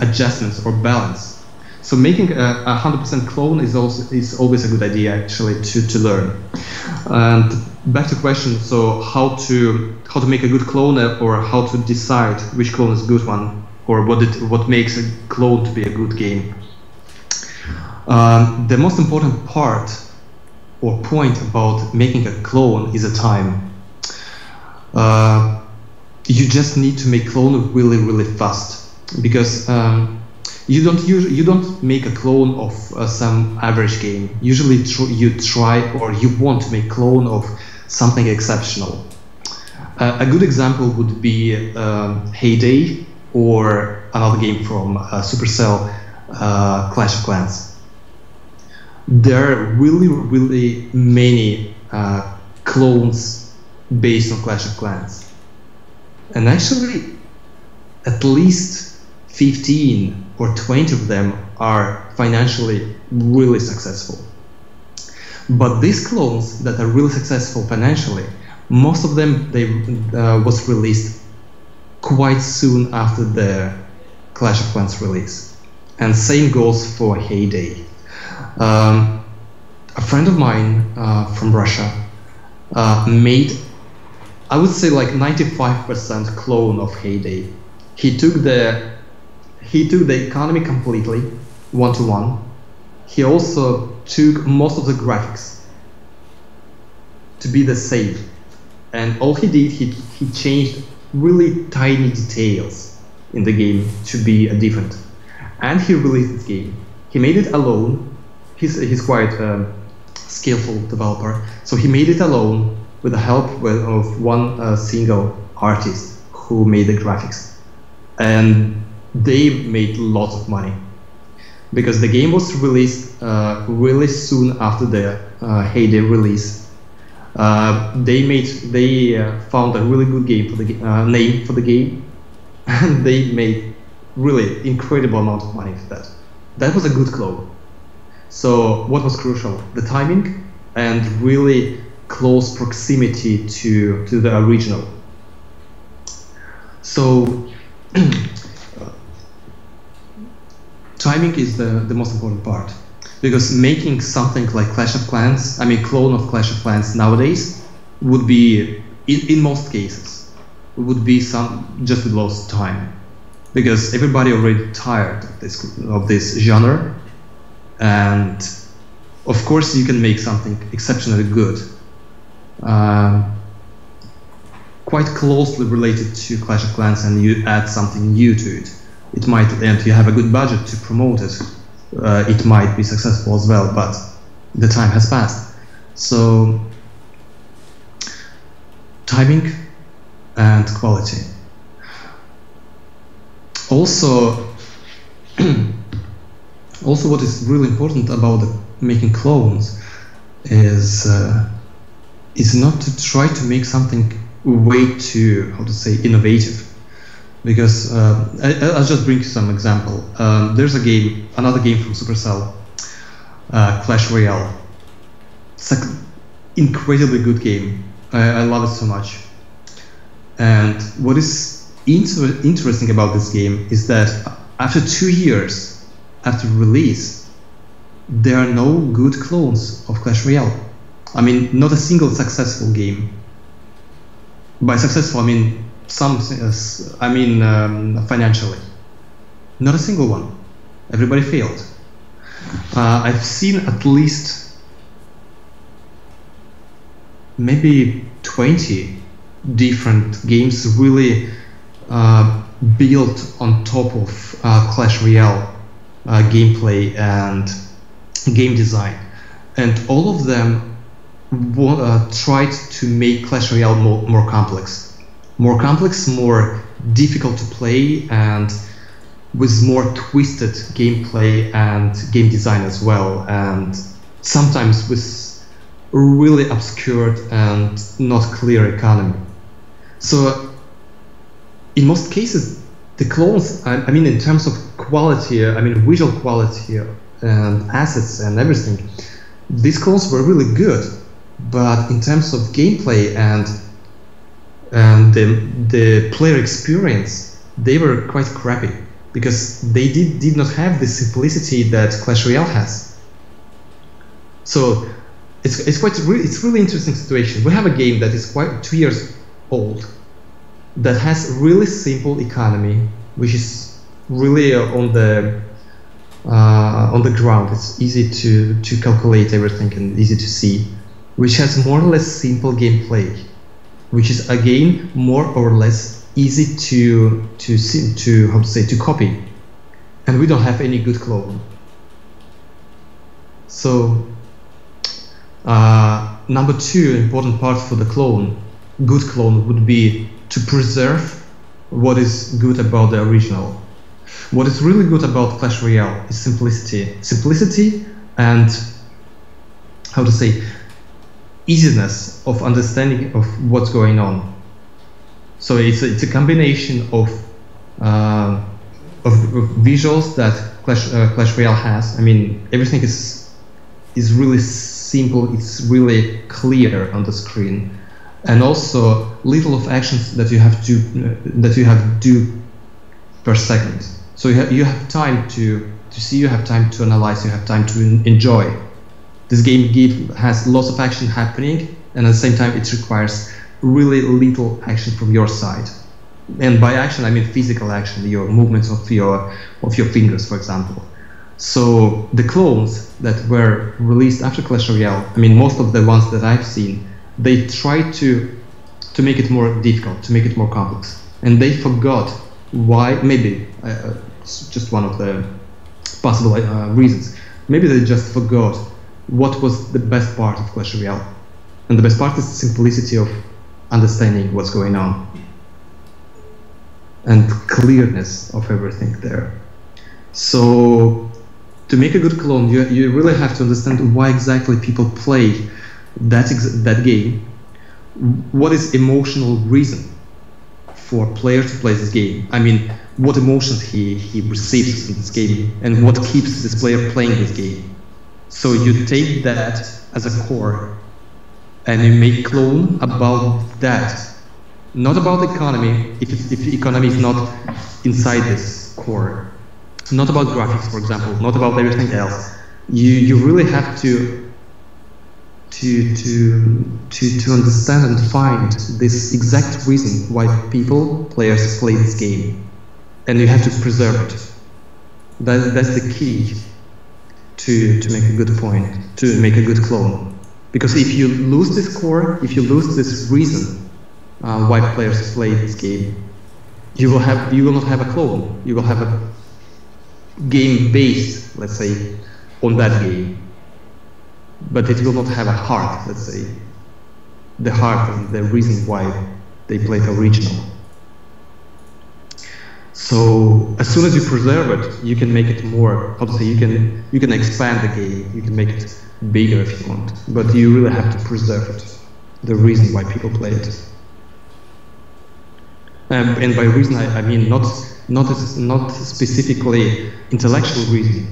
adjustments or balance. So making a 100% clone is always a good idea, actually, to learn. And back to question, so how to make a good clone, or how to decide which clone is a good one, or what makes a clone to be a good game. The most important part or point about making a clone is a time. You just need to make clone really fast, because you don't make a clone of some average game. Usually you try, or you want to make clone of something exceptional. A good example would be Heyday, or another game from Supercell, Clash of Clans. There are really many clones based on Clash of Clans, and actually at least 15 or 20 of them are financially really successful. But these clones that are really successful financially, most of them was released quite soon after the Clash of Clans release, and same goes for Heyday. A friend of mine from Russia made, I would say, like 95% clone of Heyday. He took the economy completely, 1-to-1. He also took most of the graphics to be the same, and all he did, he changed really tiny details in the game to be different, and he released this game. He made it alone. He's quite a skillful developer, so he made it alone with the help of one single artist who made the graphics, and they made lots of money because the game was released really soon after the Heyday release. They found a really good game for the name for the game, and they made really incredible amount of money for that. That was a good clone. So what was crucial? The timing and really close proximity to the original. So timing is the most important part, because making something like Clash of Clans, I mean clone of Clash of Clans nowadays, would be, in most cases, would be just a lost time, because everybody already tired of this genre, and of course you can make something exceptionally good, quite closely related to Clash of Clans, and you add something new to it. It might, and you have a good budget to promote it, it might be successful as well, but the time has passed. So timing and quality. Also what is really important about making clones is not to try to make something way too, how to say, innovative. Because I'll just bring you some example. There's another game from Supercell, Clash Royale. It's an incredibly good game. I love it so much. And what is interesting about this game is that after 2 years after release, there are no good clones of Clash Royale. I mean, not a single successful game. By successful, I mean financially. Not a single one. Everybody failed. I've seen at least maybe 20 different games really built on top of Clash Royale gameplay and game design, and all of them tried to make Clash Royale more complex, more difficult to play, and with more twisted gameplay and game design as well, and sometimes with really obscured and not clear economy. So in most cases, the clones, I mean, in terms of quality, I mean, visual quality and assets and everything, these clones were really good. But in terms of gameplay and the player experience, they were quite crappy, because they did not have the simplicity that Clash Royale has. So it's really interesting situation. We have a game that is quite 2 years old, that has really simple economy, which is really on the ground. It's easy to calculate everything and easy to see, which has more or less simple gameplay, which is again more or less easy to copy, and we don't have any good clone. So number 2 important part for the good clone would be to preserve what is good about the original. What is really good about Clash Royale is simplicity and, how to say, easiness of understanding of what's going on. So it's a combination of visuals that Clash Royale has. I mean, everything is really simple. It's really clear on the screen, and also little of actions that you have to do per second. So you have time to see, you have time to analyze, you have time to enjoy. This game has lots of action happening, and at the same time it requires really little action from your side. And by action I mean physical action, your movements of your fingers, for example. So the clones that were released after Clash Royale, I mean most of the ones that I've seen, they tried to make it more difficult, to make it more complex, and they forgot why. Maybe it's just one of the possible reasons. Maybe they just forgot what was the best part of Clash Royale, and the best part is the simplicity of understanding what's going on and clearness of everything there. So to make a good clone, you really have to understand why exactly people play that game, what is emotional reason for players to play this game. I mean, what emotions he receives in this game and what keeps this player playing this game. So you take that as a core and you make clone about that, not about the economy, if the economy is not inside this core, not about graphics, for example, not about everything else. You really have to understand and find this exact reason why players play this game, and you have to preserve it. That's the key to make a good point, to make a good clone. Because if you lose this core, if you lose this reason why players play this game, you will not have a clone. You will have a game based, let's say, on that game, but it will not have a heart, let's say, the heart and the reason why they play the original. So as soon as you preserve it, you can make it more, obviously you can expand the game, you can make it bigger if you want, but you really have to preserve it, the reason why people play it. And by reason I mean not specifically intellectual reason,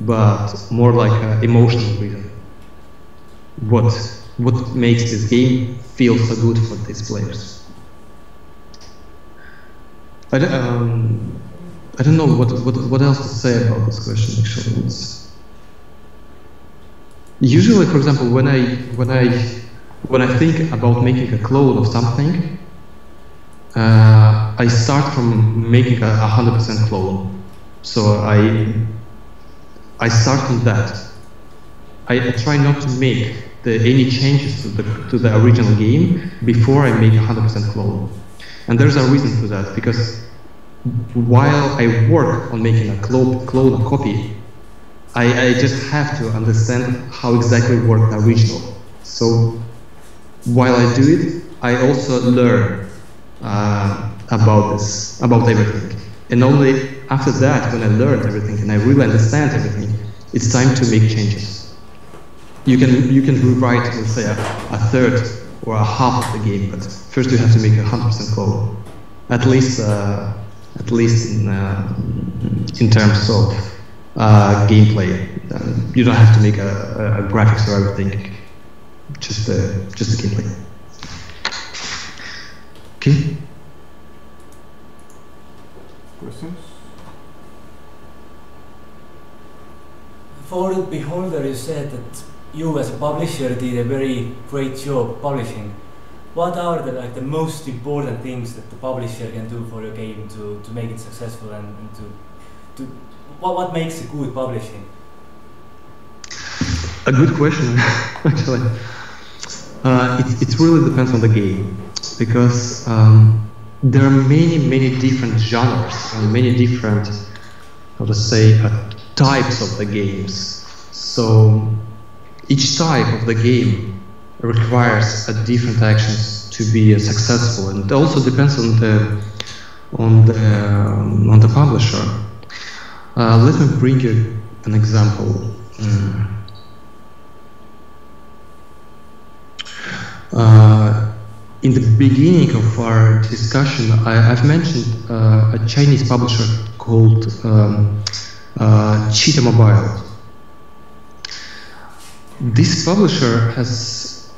but more like an emotional reason. What makes this game feel so good for these players? I don't know what else to say about this question. Actually, usually, for example, when I think about making a clone of something, I start from making a 100% clone. So I start from that. I try not to make any changes to the original game before I make a 100% clone. And there's a reason for that, because while I work on making a clone, a copy, I just have to understand how exactly works the original. So while I do it, I also learn about everything. And only after that, when I learned everything and I really understand everything, it's time to make changes. You can rewrite, let's say, a third or a half of the game, but first you have to make a 100% clone. At least in terms of gameplay. You don't have to make a graphics or everything. Just the gameplay. Okay. Questions? For Beholder, you said that you as a publisher did a very great job publishing. What are the most important things that the publisher can do for your game to make it successful and to what makes a good publishing? A good question, actually. It really depends on the game, because there are many different genres and many different, how to say, types of the games. So each type of the game requires different actions to be successful, and it also depends on the publisher. Let me bring you an example. In the beginning of our discussion, I've mentioned a Chinese publisher called Cheetah Mobile. This publisher has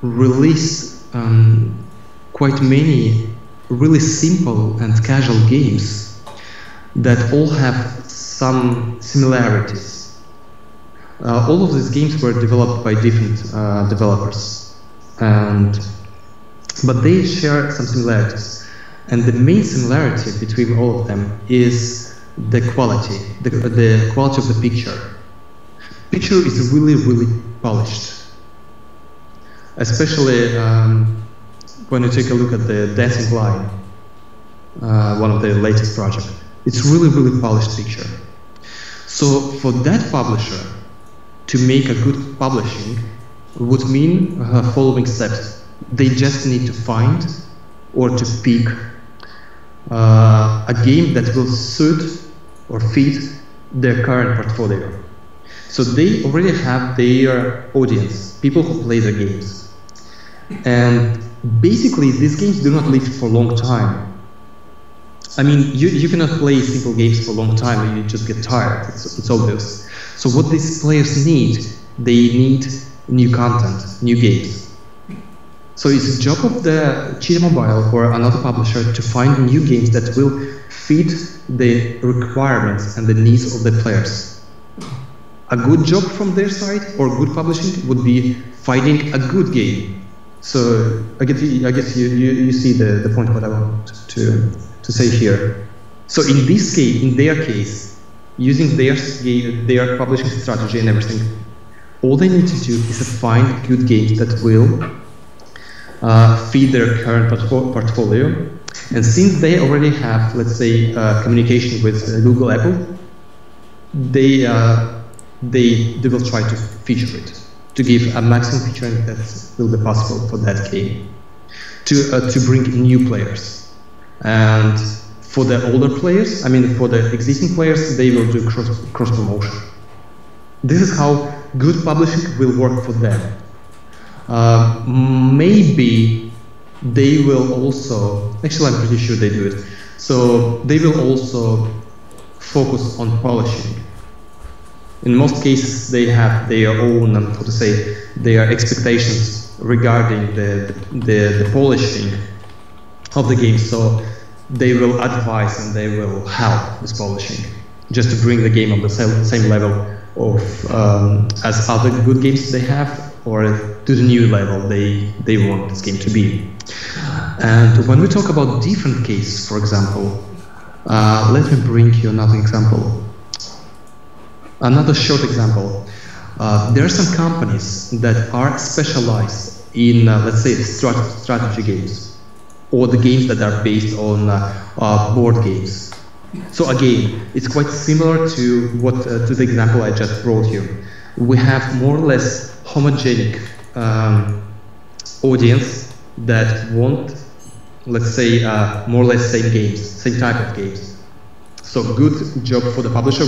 released quite many really simple and casual games that all have some similarities. All of these games were developed by different developers, but they share some similarities. And the main similarity between all of them is the quality, the quality of the picture. Picture is really polished, especially when you take a look at the Dancing Line, one of the latest projects. It's really polished picture. So for that publisher to make a good publishing would mean following steps. They just need to find or to pick a game that will suit or fit their current portfolio. So they already have their audience, people who play their games. And basically, these games do not live for a long time. I mean, you cannot play simple games for a long time and you just get tired, it's obvious. So what these players need, they need new content, new games. So it's a job of the Cheetah Mobile or another publisher to find new games that will fit the requirements and the needs of the players. A good job from their side or good publishing would be finding a good game. So I guess you see the point what I want to say here. So in this case, in their case, using their publishing strategy and everything, all they need to do is to find good games that will feed their current portfolio. And since they already have, let's say, communication with Google, Apple, they will try to feature it, to give a maximum featuring that will be possible for that game, to bring new players. And for the older players, I mean for the existing players, they will do cross promotion. This is how good publishing will work for them. Maybe they will also, actually I'm pretty sure they do it, so they will also focus on polishing. In most cases they have their own, how to say, their expectations regarding the polishing of the game, so they will advise and they will help with polishing, just to bring the game on the same level of as other good games they have, or to the new level they want this game to be. And when we talk about different cases, for example, let me bring you another example. Another short example. There are some companies that are specialized in, let's say, strategy games, or the games that are based on board games. So again, it's quite similar to what to the example I just brought you. We have more or less homogenic audience that want, let's say, more or less same games, same type of games. So good job for the publisher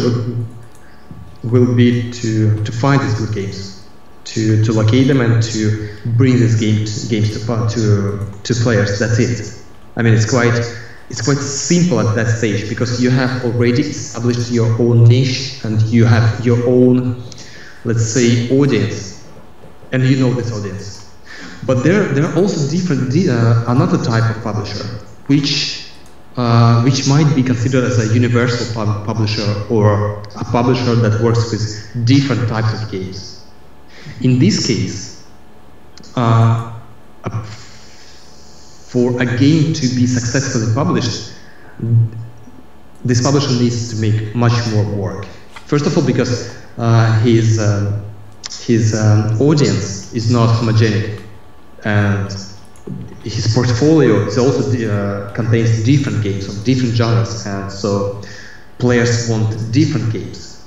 will be to find these good games, to locate them and to bring these games to players. That's it. I mean, it's quite simple at that stage, because you have already established your own niche and you have your own, let's say, audience, and you know this audience. But there are also different another type of publisher, which might be considered as a universal publisher, or a publisher that works with different types of games. In this case, for a game to be successfully published, this publisher needs to make much more work. First of all, because his audience is not homogenic, and his portfolio is also contains different games of different genres, and so players want different games.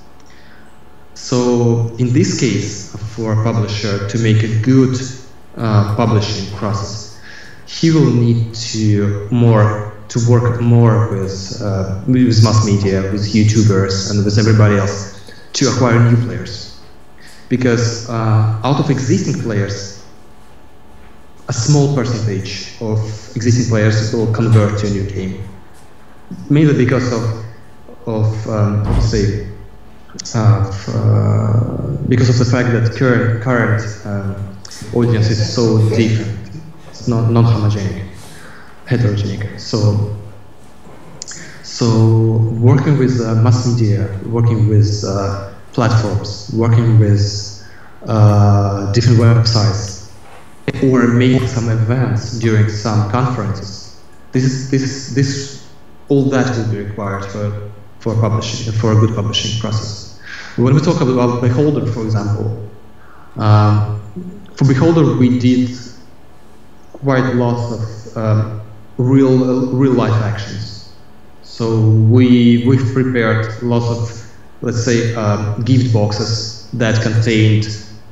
So in this case, for a publisher to make a good publishing process, he will need to work more with mass media, with YouTubers, and with everybody else to acquire new players. Because out of existing players, a small percentage of existing players will convert to a new game, mainly because because of the fact that current audience is so different. It's not non-homogenic, heterogenic. So working with mass media, working with platforms, working with different websites, or making some events during some conferences, all that will be required for publishing, for a good publishing process. When we talk about Beholder, for example, for Beholder we did quite lots of real life actions. So we've prepared lots of, let's say, gift boxes that contained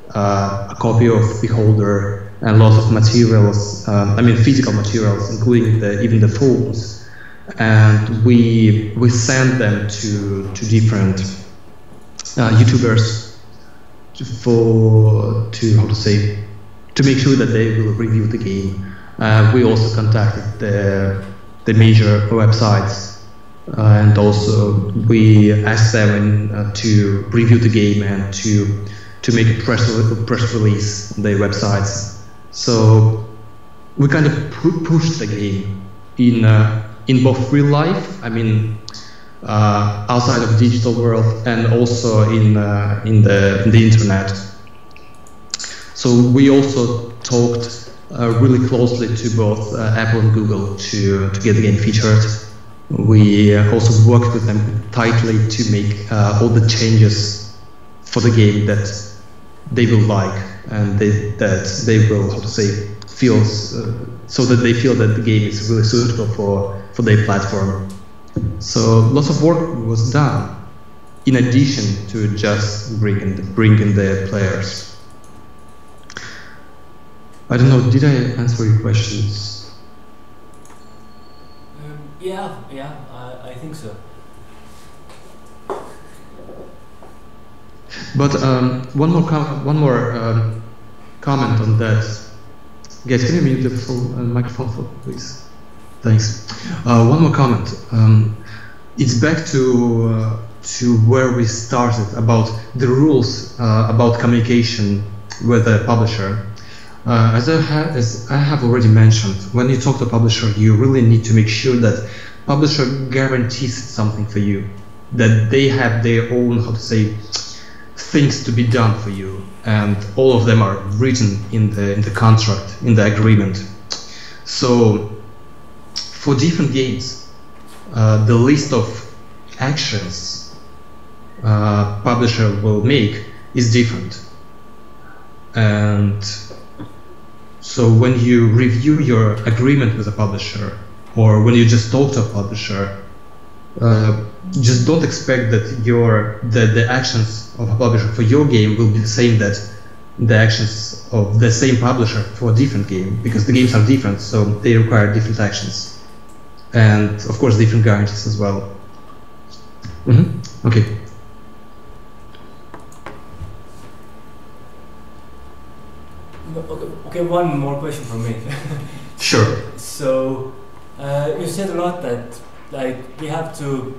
a copy of Beholder and lots of materials, I mean physical materials, including even the phones, and we sent them to different YouTubers to make sure that they will review the game. We also contacted the major websites, and also we asked them to review the game and to make a press release on their websites. So we kind of pushed the game in both real life, I mean, outside of the digital world, and also in the internet. So we also talked really closely to both Apple and Google to get the game featured. We also worked with them tightly to make all the changes for the game that they will like, and that they will, how to say, feel so that they feel that the game is really suitable for their platform. So lots of work was done in addition to just bring in the players. I don't know, did I answer your questions? Yeah, I think so. But one more comment on that. Guys, can you mute the microphone, please? Thanks. One more comment. It's back to where we started about the rules about communication with the publisher. As I have already mentioned, when you talk to a publisher, you really need to make sure that publisher guarantees something for you, that they have their own, how to say, things to be done for you, and all of them are written in the contract, in the agreement. So for different games, the list of actions publisher will make is different, and so when you review your agreement with a publisher, or when you just talk to a publisher, just don't expect that the actions of a publisher for your game will be the same that the actions of the same publisher for a different game, because the games are different, so they require different actions, and of course different guarantees as well. Okay. Okay, one more question from me. Sure. So you said a lot that we have to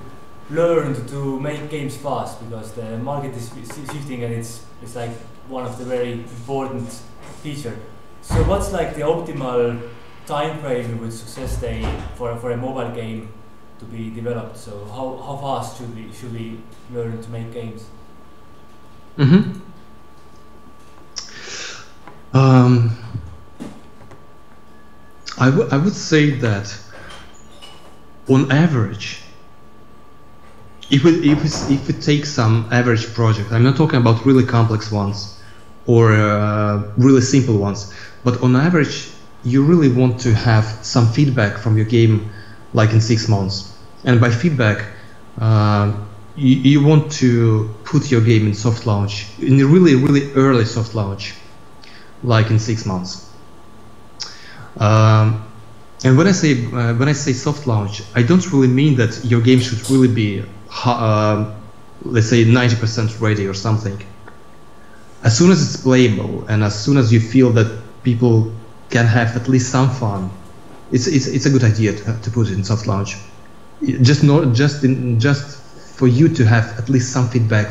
learn to make games fast because the market is shifting, and it's like one of the very important feature. So what's like the optimal time frame you would suggest for a mobile game to be developed? So how fast should we learn to make games? I would say that on average, if we take some average project, I'm not talking about really complex ones or really simple ones, but on average, you really want to have some feedback from your game like in 6 months. And by feedback, you want to put your game in soft launch, in a really, really early soft launch, like in 6 months. And when I say soft launch, I don't really mean that your game should really be, let's say, 90% ready or something. As soon as it's playable, and as soon as you feel that people can have at least some fun, it's a good idea to put it in soft launch. Just for you to have at least some feedback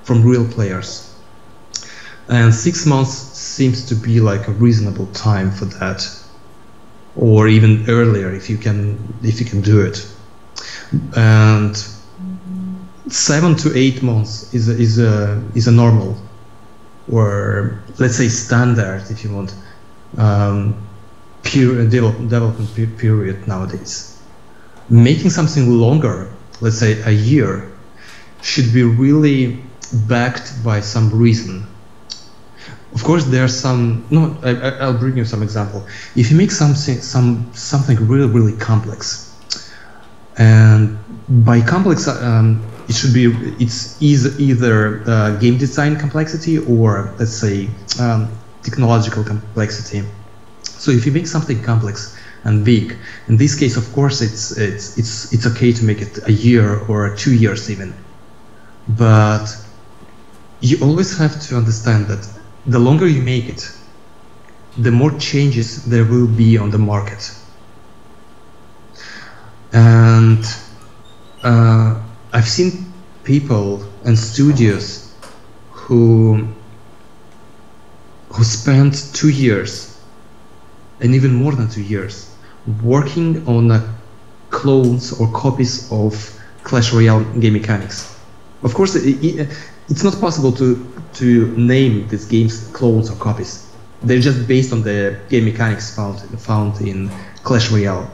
from real players. And 6 months seems to be like a reasonable time for that, or even earlier if you can do it. And 7 to 8 months is a normal, or let's say standard, if you want, development period nowadays. Making something longer, let's say a year, should be really backed by some reason. Of course, there are some. No, I'll bring you some example. If you make something really, really complex, and by complex, it should be it's either game design complexity or, let's say, technological complexity. So if you make something complex and big, in this case, of course, it's okay to make it a year or 2 years even. But you always have to understand that the longer you make it, the more changes there will be on the market. And I've seen people and studios who spent 2 years, and even more than 2 years, working on clones or copies of Clash Royale game mechanics. Of course, it's not possible to name these games clones or copies. They're just based on the game mechanics found in Clash Royale.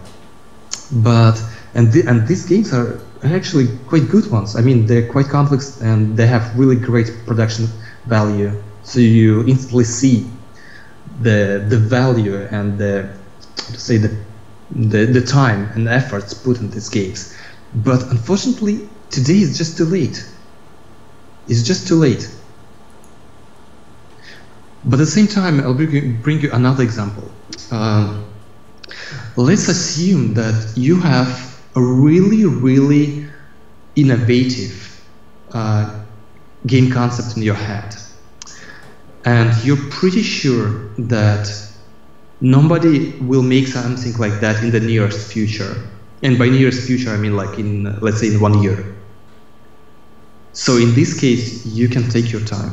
And these games are actually quite good ones. I mean, they're quite complex and they have really great production value. So you instantly see the value and the time and efforts put in these games. But unfortunately, today is just too late. It's just too late. But at the same time, I'll bring you another example. Let's assume that you have a really, really innovative game concept in your head. And you're pretty sure that nobody will make something like that in the nearest future. And by nearest future, I mean like in, let's say, in 1 year. So in this case, you can take your time.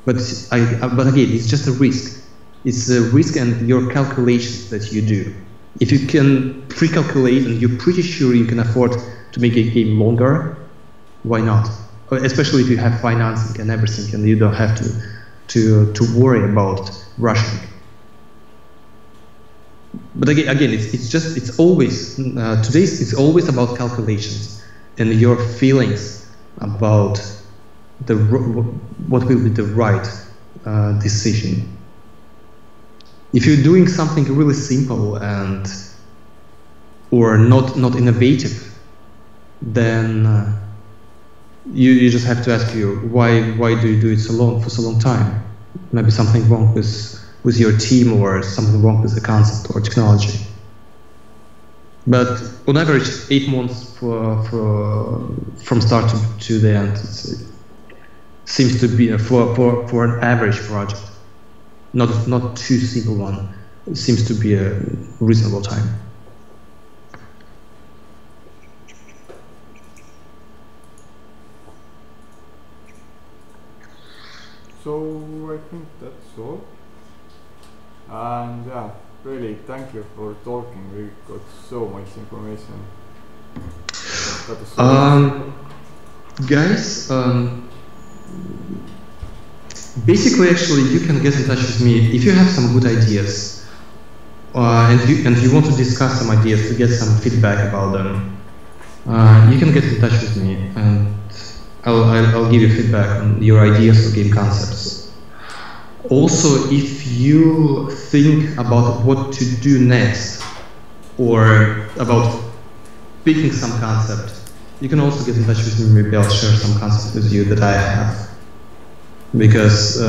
But again, it's just a risk. It's a risk and your calculations that you do. If you can pre-calculate and you're pretty sure you can afford to make a game longer, why not? Especially if you have financing and everything and you don't have to worry about rushing. But again, it's always today's it's always about calculations and your feelings about what will be the right decision. If you're doing something really simple or not innovative, then you just have to ask you why do you do it for so long time? Maybe something wrong with your team or something wrong with the concept or technology. But on average, 8 months from start to the end. It seems to be for an average project, not too simple one. It seems to be a reasonable time. So I think that's all. And yeah, really thank you for talking. We got so much information. That was so guys, basically, actually, you can get in touch with me if you have some good ideas, and you want to discuss some ideas to get some feedback about them. You can get in touch with me, and I'll give you feedback on your ideas or game concepts. Also, if you think about what to do next, or about picking some concept, you can also get in touch with me. Maybe I'll share some concepts with you that I have. Because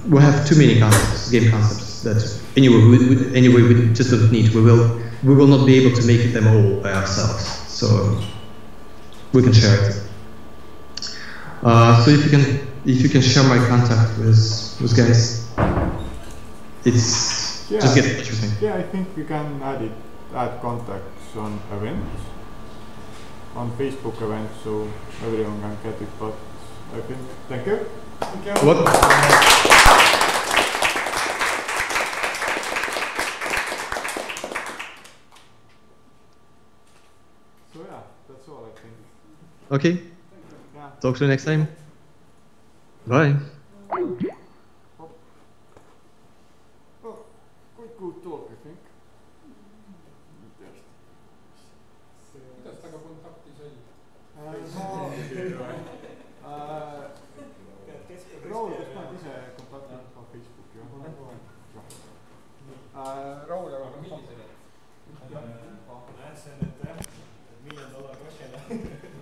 we have too many concepts, game concepts, that anyway we just don't need. We will not be able to make them all by ourselves. So we can share it. So if you can share my contact with guys, just get in touch with me. Yeah, I think we can add contacts on events, on Facebook events, so everyone can get it. But I think thank you. What? So yeah, that's all I think. Okay. Yeah. Talk to you next time. Bye. Oh, quite good talk, I think. Raul, kas paned ise kontakti ka Facebooki?